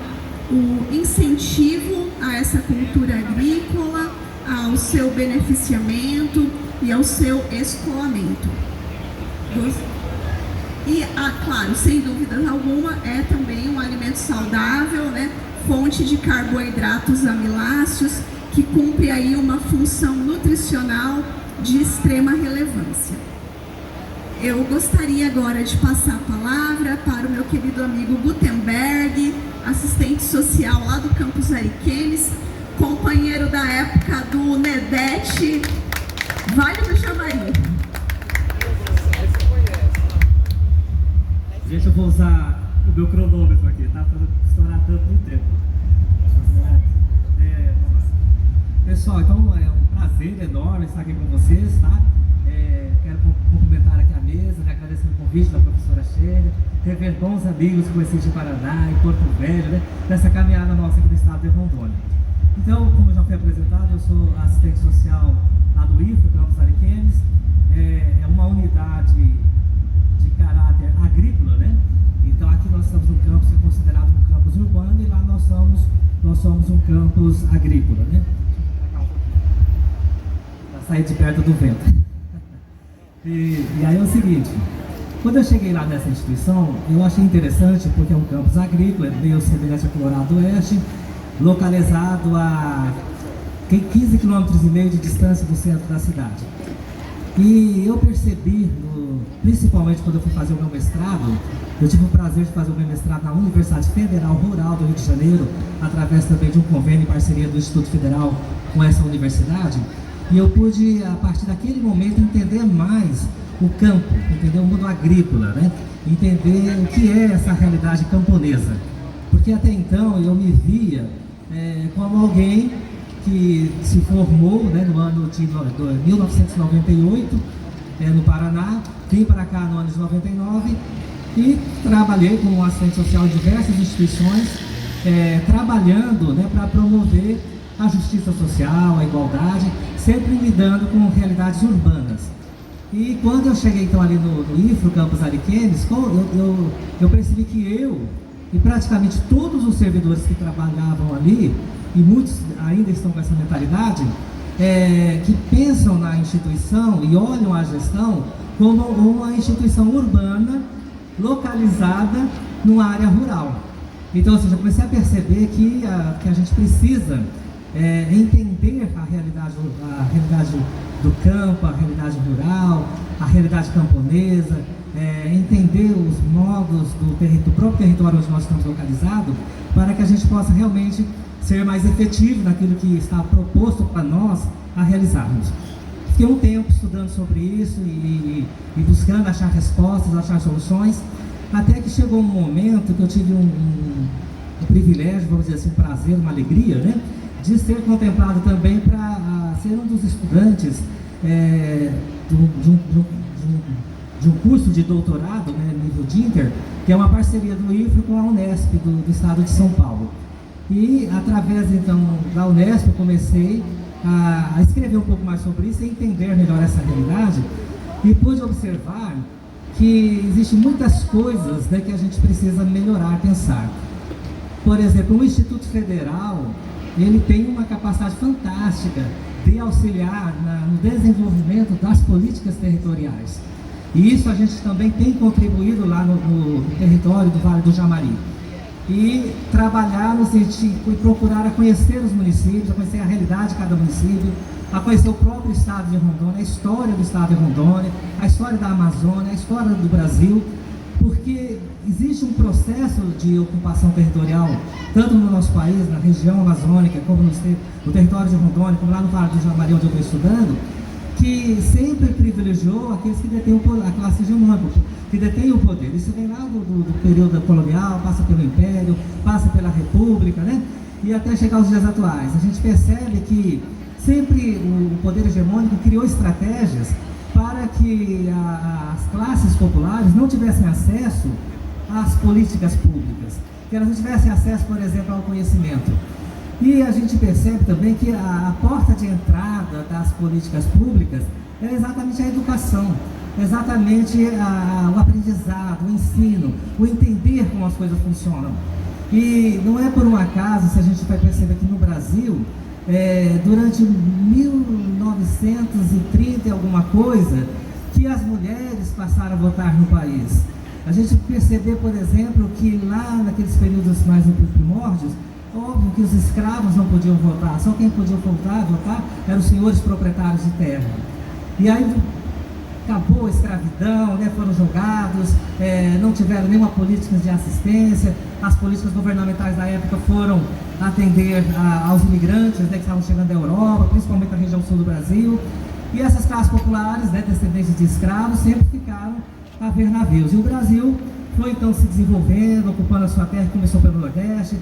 o incentivo a essa cultura agrícola, ao seu beneficiamento e ao seu escoamento. E, claro, sem dúvida alguma, é também um alimento saudável, né? Fonte de carboidratos amiláceos, que cumpre aí uma função nutricional de extrema relevância. Eu gostaria agora de passar a palavra para o meu querido amigo Gutenberg, assistente social lá do campus Ariquemes, companheiro da época do NEDET, Vale do Javari. Gente, eu vou usar o meu cronômetro aqui, tá? Para não estourar tanto no tempo. Pessoal, então é um prazer enorme estar aqui com vocês, tá? Quero cumprimentar aqui a mesa, né? Agradecer o convite da professora Xênia, rever bons amigos que conheci de Paraná, em Porto Velho, né? Nessa caminhada nossa aqui no estado de Rondônia. Então, como já foi apresentado, eu sou assistente social lá do IFRO, campus Ariquemes. É uma unidade de caráter agrícola, né? Então, aqui nós estamos num campus que é considerado um campus urbano e lá nós somos um campus agrícola, né? Para sair de perto do vento. E aí é o seguinte, quando eu cheguei lá nessa instituição, eu achei interessante porque é um campus agrícola, meio semelhante ao Colorado Oeste, localizado a 15,5 km de distância do centro da cidade. E eu percebi, principalmente quando eu fui fazer o meu mestrado, eu tive o prazer de fazer o meu mestrado na Universidade Federal Rural do Rio de Janeiro, através também de um convênio em parceria do Instituto Federal com essa universidade. E eu pude, a partir daquele momento, entender mais o campo, entender o mundo agrícola, né? Entender o que é essa realidade camponesa. Porque até então eu me via como alguém que se formou, né, no ano de 1998, no Paraná, vim para cá no ano de 99 e trabalhei como assistente social em diversas instituições, trabalhando, né, para promover a justiça social, a igualdade, sempre lidando com realidades urbanas. E quando eu cheguei então ali no IFRO, campus Ariquemes, eu percebi que eu e praticamente todos os servidores que trabalhavam ali, e muitos ainda estão com essa mentalidade, que pensam na instituição e olham a gestão como uma instituição urbana localizada numa área rural. Então, ou seja, eu comecei a perceber que a gente precisa entender a realidade do campo, a realidade rural, a realidade camponesa, entender os modos do próprio território onde nós estamos localizados, para que a gente possa realmente ser mais efetivo naquilo que está proposto para nós a realizarmos. Fiquei um tempo estudando sobre isso e buscando achar respostas, achar soluções, até que chegou um momento que eu tive um privilégio, vamos dizer assim, um prazer, uma alegria, né, de ser contemplado também para ser um dos estudantes de um curso de doutorado, né, nível de Inter, que é uma parceria do IFRO com a Unesp do estado de São Paulo. E através então da Unesp eu comecei a escrever um pouco mais sobre isso e entender melhor essa realidade, e pude observar que existem muitas coisas, né, que a gente precisa melhorar, pensar. Por exemplo, o Instituto Federal, ele tem uma capacidade fantástica de auxiliar no desenvolvimento das políticas territoriais. E isso a gente também tem contribuído lá no território do Vale do Jamari. E trabalhar no sentido de procurar conhecer os municípios, a conhecer a realidade de cada município, a conhecer o próprio estado de Rondônia, a história do estado de Rondônia, a história da Amazônia, a história do Brasil, porque existe um processo de ocupação territorial, tanto no nosso país, na região amazônica, como no território de Rondônia, como lá no Vale do Jamari, onde eu estou estudando, que sempre privilegiou aqueles que detêm a classe hegemônica, que detêm o poder. Isso vem lá do período colonial, passa pelo Império, passa pela República, né? E até chegar aos dias atuais. A gente percebe que sempre o poder hegemônico criou estratégias para que as classes populares não tivessem acesso às políticas públicas, que elas não tivessem acesso, por exemplo, ao conhecimento. E a gente percebe também que a porta de entrada das políticas públicas é exatamente a educação, exatamente o aprendizado, o ensino, o entender como as coisas funcionam. E não é por um acaso, se a gente vai perceber que no Brasil, durante 1930 e alguma coisa, que as mulheres passaram a votar no país. A gente percebeu, por exemplo, que lá naqueles períodos mais primórdios, óbvio que os escravos não podiam votar, só quem podia votar eram os senhores proprietários de terra. E aí acabou a escravidão, né, foram jogados, não tiveram nenhuma política de assistência, as políticas governamentais da época foram atender aos imigrantes, né, que estavam chegando da Europa, principalmente na região sul do Brasil, e essas classes populares, né, descendentes de escravos, sempre ficaram a ver navios. E o Brasil foi então se desenvolvendo, ocupando a sua terra, que começou pelo Nordeste,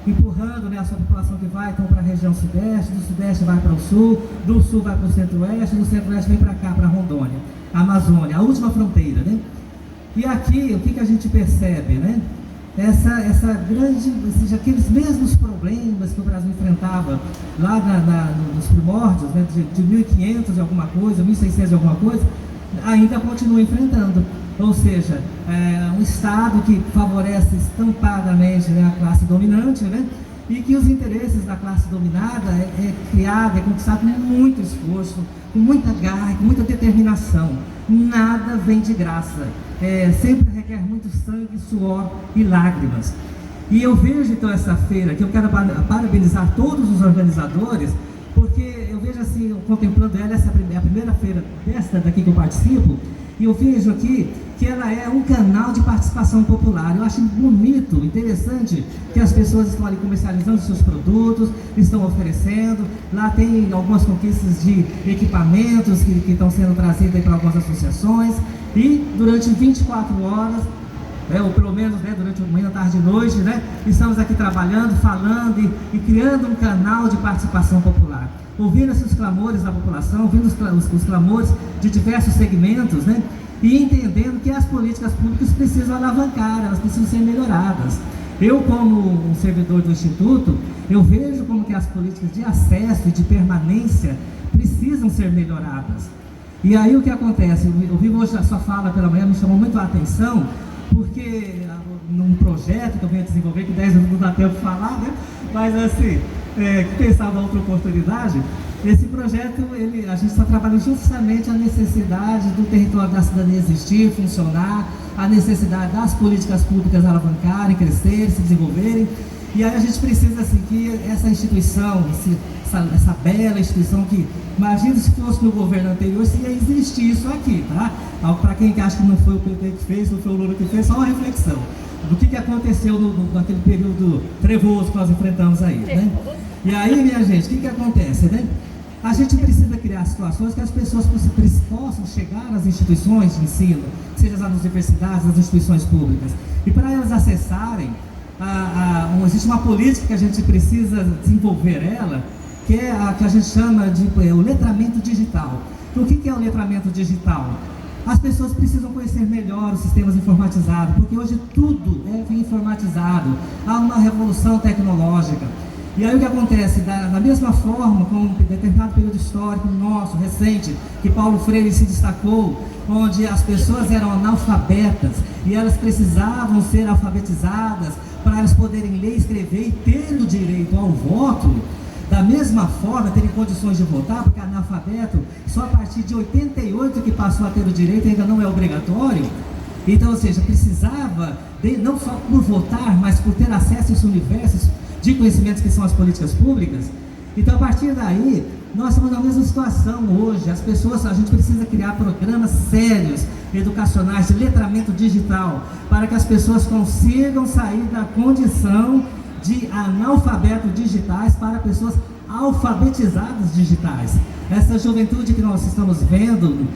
empurrando, né, a sua população que vai então para a região Sudeste, do Sudeste vai para o Sul, do Sul vai para o Centro-Oeste, do Centro-Oeste vem para cá, para Rondônia, Amazônia, a última fronteira, né? E aqui, o que a gente percebe, né? Essa grande, ou seja, aqueles mesmos problemas que o Brasil enfrentava lá nos primórdios, né, de 1500 e alguma coisa, 1600 e alguma coisa, ainda continua enfrentando. Ou seja, um Estado que favorece estampadamente, né, a classe dominante, né, e que os interesses da classe dominada é criado, é conquistado com muito esforço, com muita garra, com muita determinação. Nada vem de graça, sempre requer muito sangue, suor e lágrimas. E eu vejo então essa feira, que eu quero parabenizar todos os organizadores, porque eu vejo assim, contemplando ela, essa é a primeira feira desta daqui que eu participo, e eu vejo aqui que ela é um canal de participação popular. Eu acho bonito, interessante que as pessoas estão ali comercializando seus produtos, estão oferecendo. Lá tem algumas conquistas de equipamentos que estão sendo trazidos para algumas associações. E durante 24 horas, ou pelo menos, né, durante a manhã, tarde e noite, né, estamos aqui trabalhando, falando e criando um canal de participação popular, ouvindo esses clamores da população, ouvindo os clamores de diversos segmentos, né, e entendendo que as políticas públicas precisam alavancar, elas precisam ser melhoradas. Eu, como um servidor do Instituto, eu vejo como que as políticas de acesso e de permanência precisam ser melhoradas. E aí o que acontece? Eu vi hoje a sua fala pela manhã, me chamou muito a atenção, porque num projeto que eu venho desenvolver, que 10 minutos não dá tempo de falar, né? Mas assim, pensar na outra oportunidade, esse projeto, a gente está trabalhando justamente a necessidade do território da cidadania existir, funcionar, a necessidade das políticas públicas alavancarem, crescerem, se desenvolverem. E aí a gente precisa assim, que essa instituição, essa bela instituição que, imagina se fosse no governo anterior, se ia existir isso aqui, tá? Para quem acha que não foi o PT que fez, não foi o Lula que fez, só uma reflexão do que aconteceu naquele período trevoso que nós enfrentamos aí, né? E aí, minha gente, o que acontece, né? A gente precisa criar situações que as pessoas possam chegar às instituições de ensino, seja nas universidades, nas instituições públicas, e para elas acessarem, existe uma política que a gente precisa desenvolver ela, que é a que a gente chama de o letramento digital. Então, o que é o letramento digital? As pessoas precisam conhecer melhor os sistemas informatizados, porque hoje tudo é informatizado, há uma revolução tecnológica. E aí o que acontece? Da mesma forma, com um determinado período histórico nosso, recente, que Paulo Freire se destacou, onde as pessoas eram analfabetas e elas precisavam ser alfabetizadas para elas poderem ler, escrever e ter o direito ao voto, da mesma forma terem condições de votar, porque analfabeto só a partir de 88 que passou a ter o direito, ainda não é obrigatório. Então, ou seja, precisava, não só por votar, mas por ter acesso a esse universo de conhecimentos que são as políticas públicas. Então, a partir daí, nós estamos na mesma situação hoje. As pessoas, a gente precisa criar programas sérios, educacionais, de letramento digital, para que as pessoas consigam sair da condição de analfabeto digitais para pessoas alfabetizadas digitais. Essa juventude que nós estamos vendo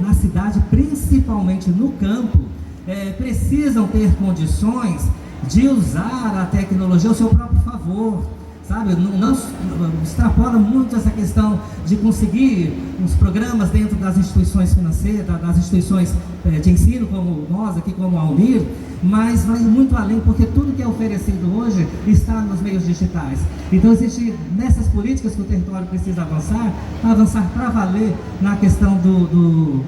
na cidade, principalmente no campo, precisam ter condições de usar a tecnologia ao seu próprio favor, sabe? Não extrapola muito essa questão de conseguir os programas dentro das instituições financeiras, das instituições de ensino, como nós aqui, como a Unir, mas vai muito além, porque tudo que é oferecido hoje está nos meios digitais. Então, existe nessas políticas que o território precisa avançar para valer na questão do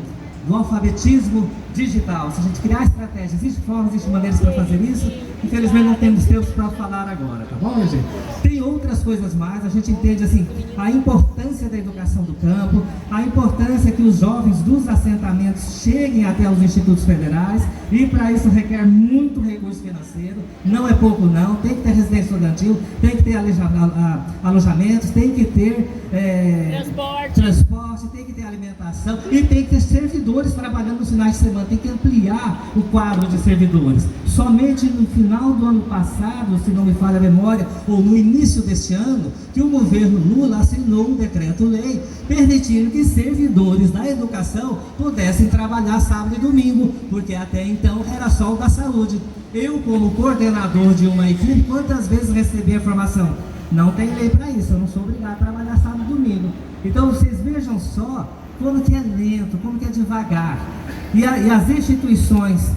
alfabetismo digital. Se a gente criar estratégias, existem formas, existem maneiras para fazer isso. Infelizmente não temos tempo para falar agora, tá bom, gente? Tem outras coisas mais. A gente entende assim a importância da educação do campo, a importância que os jovens dos assentamentos cheguem até os institutos federais, e para isso requer muito recurso financeiro. Não é pouco não, tem que ter residência estudantil, tem que ter alojamentos, tem que ter transporte, tem que ter alimentação e tem que ter servidores trabalhando nos finais de semana. Tem que ampliar o quadro de servidores. Somente no final do ano passado, se não me falha a memória, ou no início deste ano, que o governo Lula assinou um decreto-lei permitindo que servidores da educação pudessem trabalhar sábado e domingo, porque até então era só o da saúde. Eu, como coordenador de uma equipe, quantas vezes recebi a informação? Não tem lei para isso, eu não sou obrigado a trabalhar sábado e domingo. Então vocês vejam só como que é lento, como que é devagar. E as instituições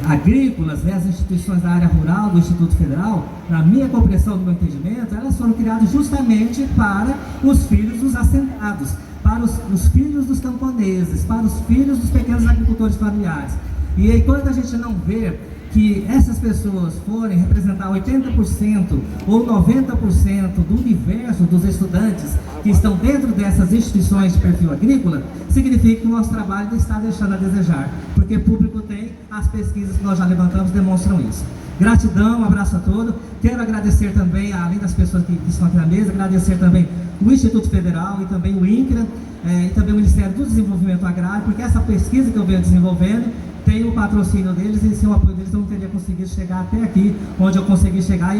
agrícolas, as instituições da área rural, do Instituto Federal, na minha compreensão, do meu entendimento, elas foram criadas justamente para os filhos dos assentados, para os filhos dos camponeses, para os filhos dos pequenos agricultores familiares. E aí, quando a gente não vê que essas pessoas forem representar 80% ou 90% do universo dos estudantes que estão dentro dessas instituições de perfil agrícola, significa que o nosso trabalho está deixando a desejar, porque público tem, as pesquisas que nós já levantamos demonstram isso. Gratidão, um abraço a todos. Quero agradecer também, além das pessoas que estão aqui na mesa, agradecer também o Instituto Federal e também o INCRA, e também o Ministério do Desenvolvimento Agrário, porque essa pesquisa que eu venho desenvolvendo tem o patrocínio deles, e sem o apoio deles eu não teria conseguido chegar até aqui, onde eu consegui chegar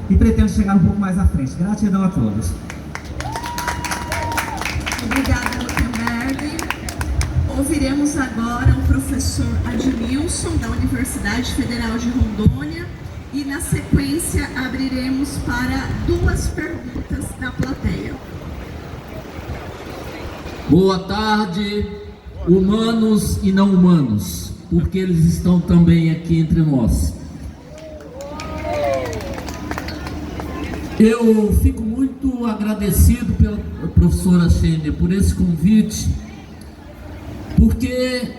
e pretendo chegar um pouco mais à frente. Gratidão a todos. Obrigada, Lutemberg. Ouviremos agora o professor Admilson, da Universidade Federal de Rondônia, e na sequência abriremos para 2 perguntas da plateia. Boa tarde, humanos e não humanos, porque eles estão também aqui entre nós. Eu fico muito agradecido pela professora Xênia por esse convite, porque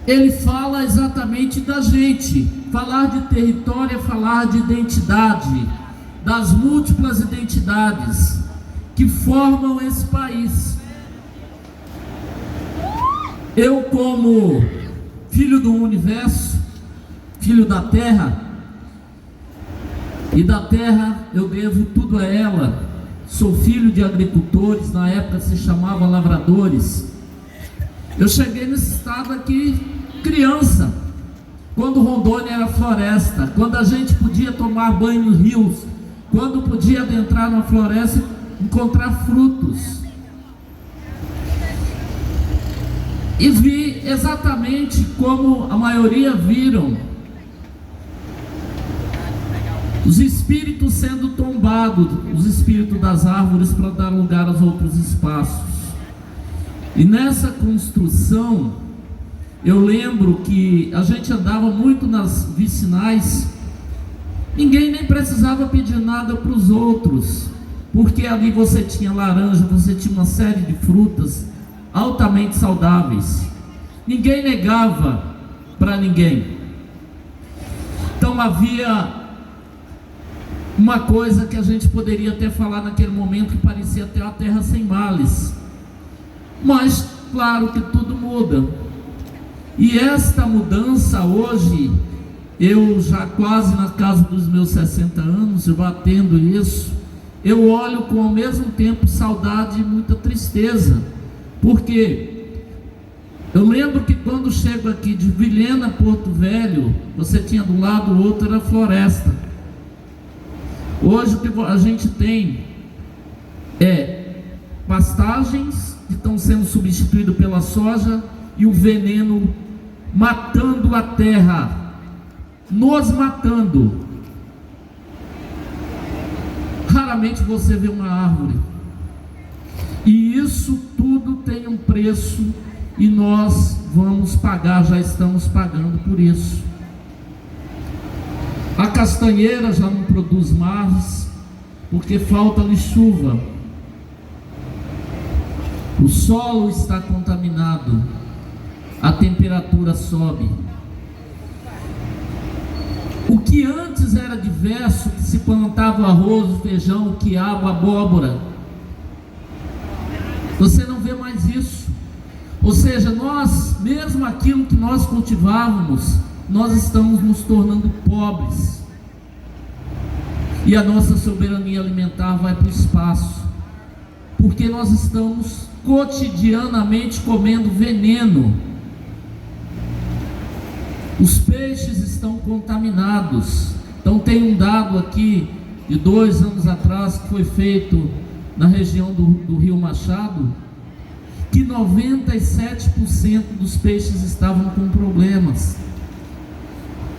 ele fala exatamente da gente. Falar de território é falar de identidade, das múltiplas identidades que formam esse país. Eu, como filho do universo, filho da terra, e da terra eu devo tudo a ela. Sou filho de agricultores, na época se chamava lavradores. Eu cheguei nesse estado aqui criança, quando Rondônia era floresta, quando a gente podia tomar banho nos rios, quando podia adentrar na floresta e encontrar frutos. E vi exatamente como a maioria viram, os espíritos sendo tombados, os espíritos das árvores, para dar lugar aos outros espaços. E nessa construção, eu lembro que a gente andava muito nas vicinais, ninguém nem precisava pedir nada para os outros, porque ali você tinha laranja, você tinha uma série de frutas altamente saudáveis. Ninguém negava para ninguém. Então havia uma coisa que a gente poderia até falar naquele momento que parecia até a terra sem males. Mas claro que tudo muda. E esta mudança hoje, eu já quase na casa dos meus 60 anos, eu batendo isso, eu olho com ao mesmo tempo saudade e muita tristeza. Porque eu lembro que quando chego aqui de Vilhena a Porto Velho, você tinha de um lado, o outro era floresta. Hoje o que a gente tem é pastagens que estão sendo substituídas pela soja e o veneno matando a terra, nos matando. Raramente você vê uma árvore. E isso tudo tem um preço e nós vamos pagar, já estamos pagando por isso. A castanheira já não produz mais porque falta-lhe chuva. O solo está contaminado, a temperatura sobe. O que antes era diverso, que se plantava o arroz, o feijão, o quiabo, a abóbora, você não vê mais isso. Ou seja, nós, mesmo aquilo que nós cultivávamos, nós estamos nos tornando pobres. E a nossa soberania alimentar vai para o espaço, porque nós estamos cotidianamente comendo veneno. Os peixes estão contaminados. Então tem um dado aqui de 2 anos atrás que foi feito na região do Rio Machado, que 97% dos peixes estavam com problemas.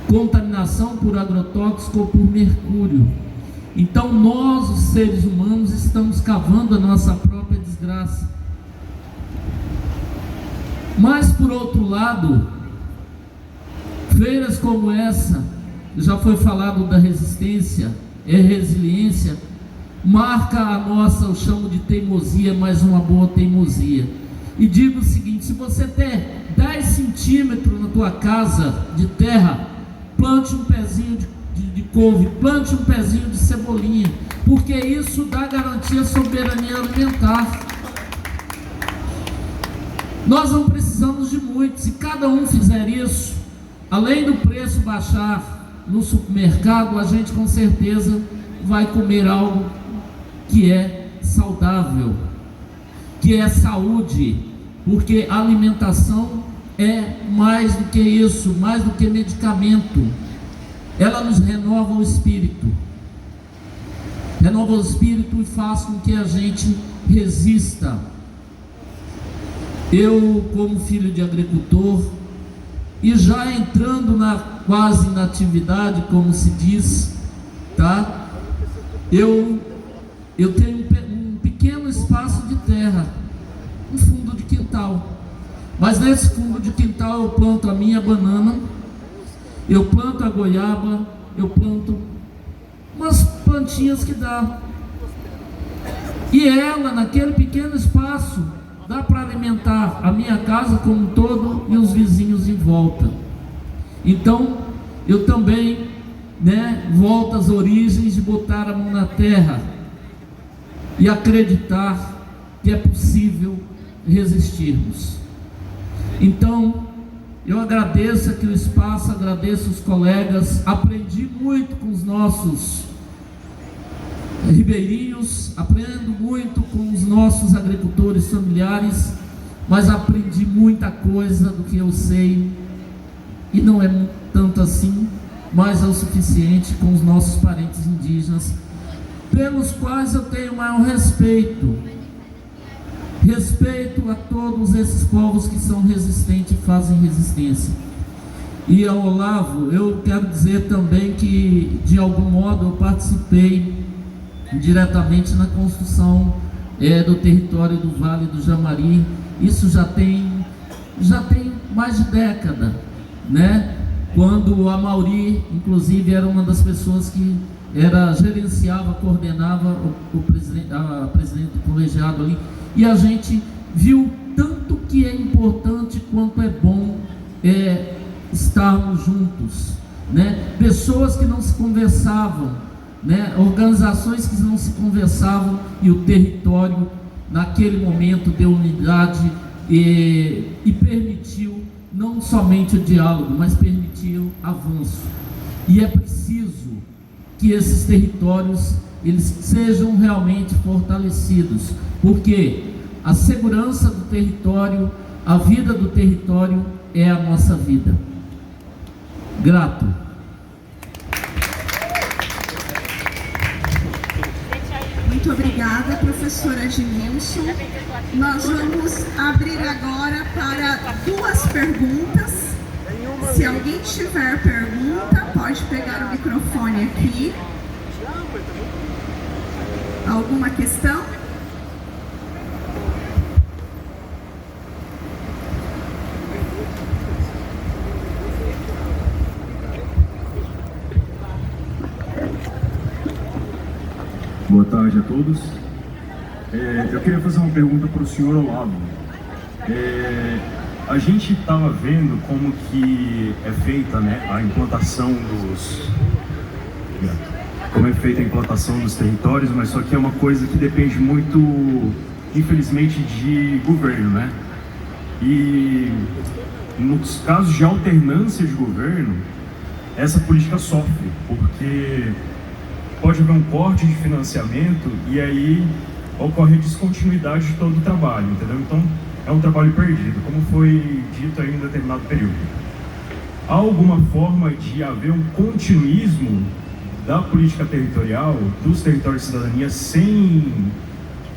Contaminação por agrotóxico ou por mercúrio. Então nós, os seres humanos, estamos cavando a nossa própria desgraça. Mas por outro lado, feiras como essa, já foi falado da resistência, resiliência, marca a nossa, eu chamo de teimosia, mas uma boa teimosia. E digo o seguinte: se você ter 10 centímetros na tua casa de terra, plante um pezinho de couve, plante um pezinho de cebolinha, porque isso dá garantia à soberania alimentar. Nós não precisamos de muito. Se cada um fizer isso, além do preço baixar no supermercado, a gente com certeza vai comer algo que é saudável, que é saúde, porque a alimentação é mais do que isso, mais do que medicamento. Ela nos renova o espírito, e faz com que a gente resista. Eu, como filho de agricultor, e já entrando quase na atividade, como se diz, tá? Eu tenho um pequeno espaço de terra, um fundo de quintal. Mas nesse fundo de quintal eu planto a minha banana, eu planto a goiaba, eu planto umas plantinhas que dá. E ela, naquele pequeno espaço, dá para alimentar a minha casa como um todo e os vizinhos em volta. Então, eu também, volto às origens de botar a mão na terra e acreditar que é possível resistirmos. Então, eu agradeço aqui o espaço, agradeço os colegas, aprendi muito com os nossos ribeirinhos, aprendo muito com os nossos agricultores familiares, mas aprendi muita coisa do que eu sei, e não é tanto assim, mas é o suficiente com os nossos parentes indígenas, pelos quais eu tenho maior respeito a todos esses povos que são resistentes e fazem resistência. E ao Olavo, eu quero dizer também que, de algum modo, eu participei diretamente na construção do território do Vale do Jamari. Isso já tem mais de década, quando a Mauri, inclusive, era uma das pessoas que gerenciava, coordenava a presidente do colegiado ali, e a gente viu tanto que é importante quanto é bom estarmos juntos, pessoas que não se conversavam, né? Organizações que não se conversavam, e o território naquele momento deu unidade e permitiu não somente o diálogo, mas permitiu avanço. E é preciso que esses territórios eles sejam realmente fortalecidos, porque a segurança do território, a vida do território é a nossa vida. Grato. Muito obrigada, professora Edmilson. Nós vamos abrir agora para 2 perguntas. Se alguém tiver pergunta, pode pegar o microfone aqui. Alguma questão? Boa tarde a todos. Eu queria fazer uma pergunta para o senhor Olavo. A gente estava vendo como que é feita, né, a implantação dos territórios, mas só que é uma coisa que depende muito, infelizmente, de governo, né? E nos casos de alternância de governo, essa política sofre, porque pode haver um corte de financiamento e aí ocorre a descontinuidade de todo o trabalho, entendeu? Então, é um trabalho perdido, como foi dito aí em determinado período. Há alguma forma de haver um continuismo da política territorial, dos territórios de cidadania, sem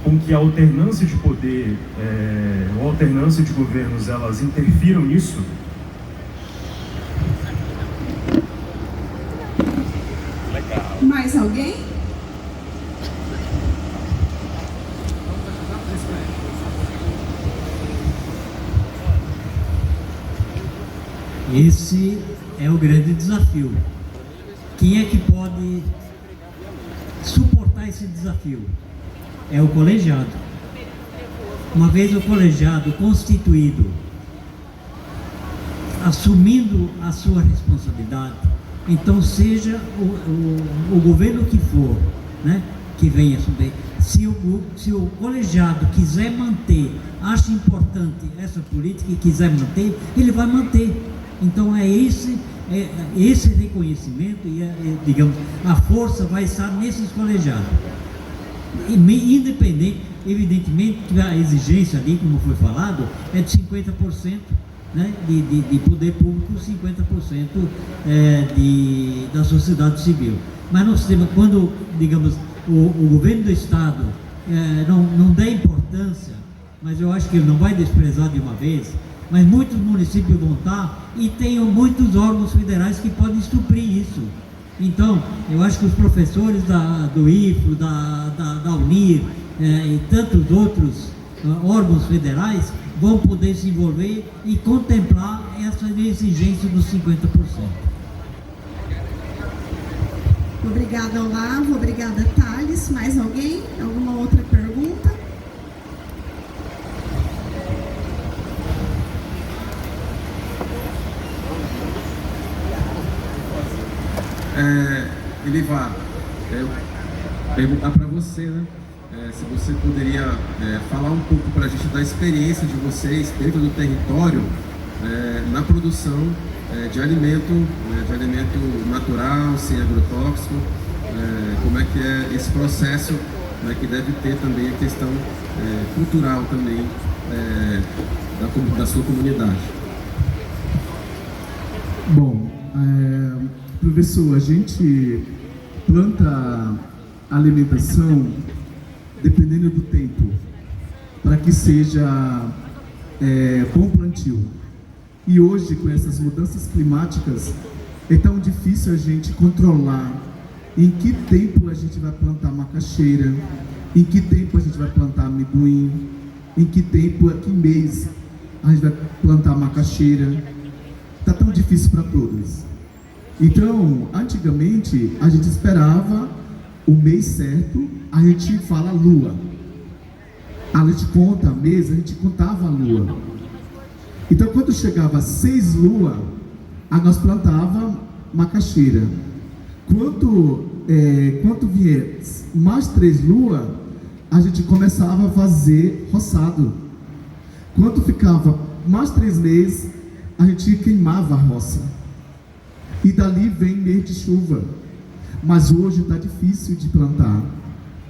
com que a alternância de poder ou alternância de governos, elas interfiram nisso? Mais alguém? Esse é o grande desafio. Quem é que pode suportar esse desafio? É o colegiado. Uma vez o colegiado constituído, assumindo a sua responsabilidade, então seja o governo que for, né, que venha assumir. Se o colegiado quiser manter, acha importante essa política e quiser manter, ele vai manter. Então é esse reconhecimento e, digamos, a força vai estar nesses colegiados. Independente, evidentemente que a exigência ali, como foi falado, é de 50%, né, de poder público, 50% da sociedade civil. Mas nós temos, quando, digamos, o governo do Estado não der importância, mas eu acho que ele não vai desprezar de uma vez, mas muitos municípios vão estar e tem muitos órgãos federais que podem suprir isso. Então, eu acho que os professores do IFRO, da UNIR e tantos outros órgãos federais vão poder se envolver e contemplar essa exigência dos 50%. Obrigada, Olavo. Obrigada, Thales. Mais alguém? Alguma outra pergunta? Elivar, perguntar para você, né? Se você poderia falar um pouco para a gente da experiência de vocês dentro do território na produção de alimento natural, sem agrotóxico, como é que é esse processo, né, que deve ter também a questão cultural também da sua comunidade. Bom, professor, a gente planta alimentação dependendo do tempo, para que seja bom plantio. E hoje, com essas mudanças climáticas, é tão difícil a gente controlar em que tempo a gente vai plantar macaxeira, em que tempo a gente vai plantar amendoim, em que tempo, que mês a gente vai plantar macaxeira. Está tão difícil para todos. Então, antigamente, a gente esperava o mês certo, a gente fala lua. A gente conta mês, a gente contava a lua. Então, quando chegava 6 luas, nós plantava macaxeira. Quando quando vier mais 3 luas, a gente começava a fazer roçado. Quando ficava mais 3 meses, a gente queimava a roça. E dali vem mês de chuva. Mas hoje está difícil de plantar.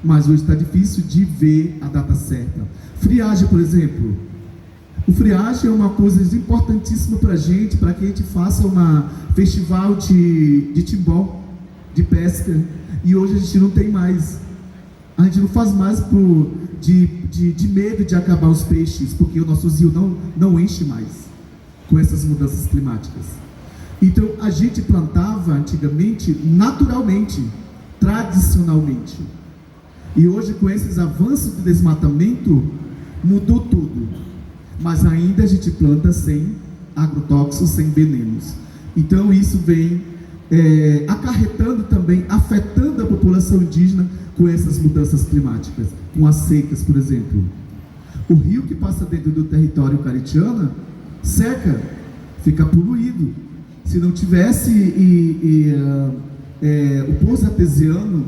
Mas hoje está difícil de ver a data certa. Friagem, por exemplo. O friagem é uma coisa importantíssima para a gente, para que a gente faça um festival de timbó, de pesca. E hoje a gente não tem mais. A gente não faz mais de medo de acabar os peixes, porque o nosso rio não enche mais com essas mudanças climáticas. Então a gente plantava antigamente naturalmente, tradicionalmente. E hoje, com esses avanços do desmatamento, mudou tudo. Mas ainda a gente planta sem agrotóxicos, sem venenos. Então isso vem acarretando também, afetando a população indígena com essas mudanças climáticas, com as secas, por exemplo. O rio que passa dentro do território caritiana seca, fica poluído. Se não tivesse o poço artesiano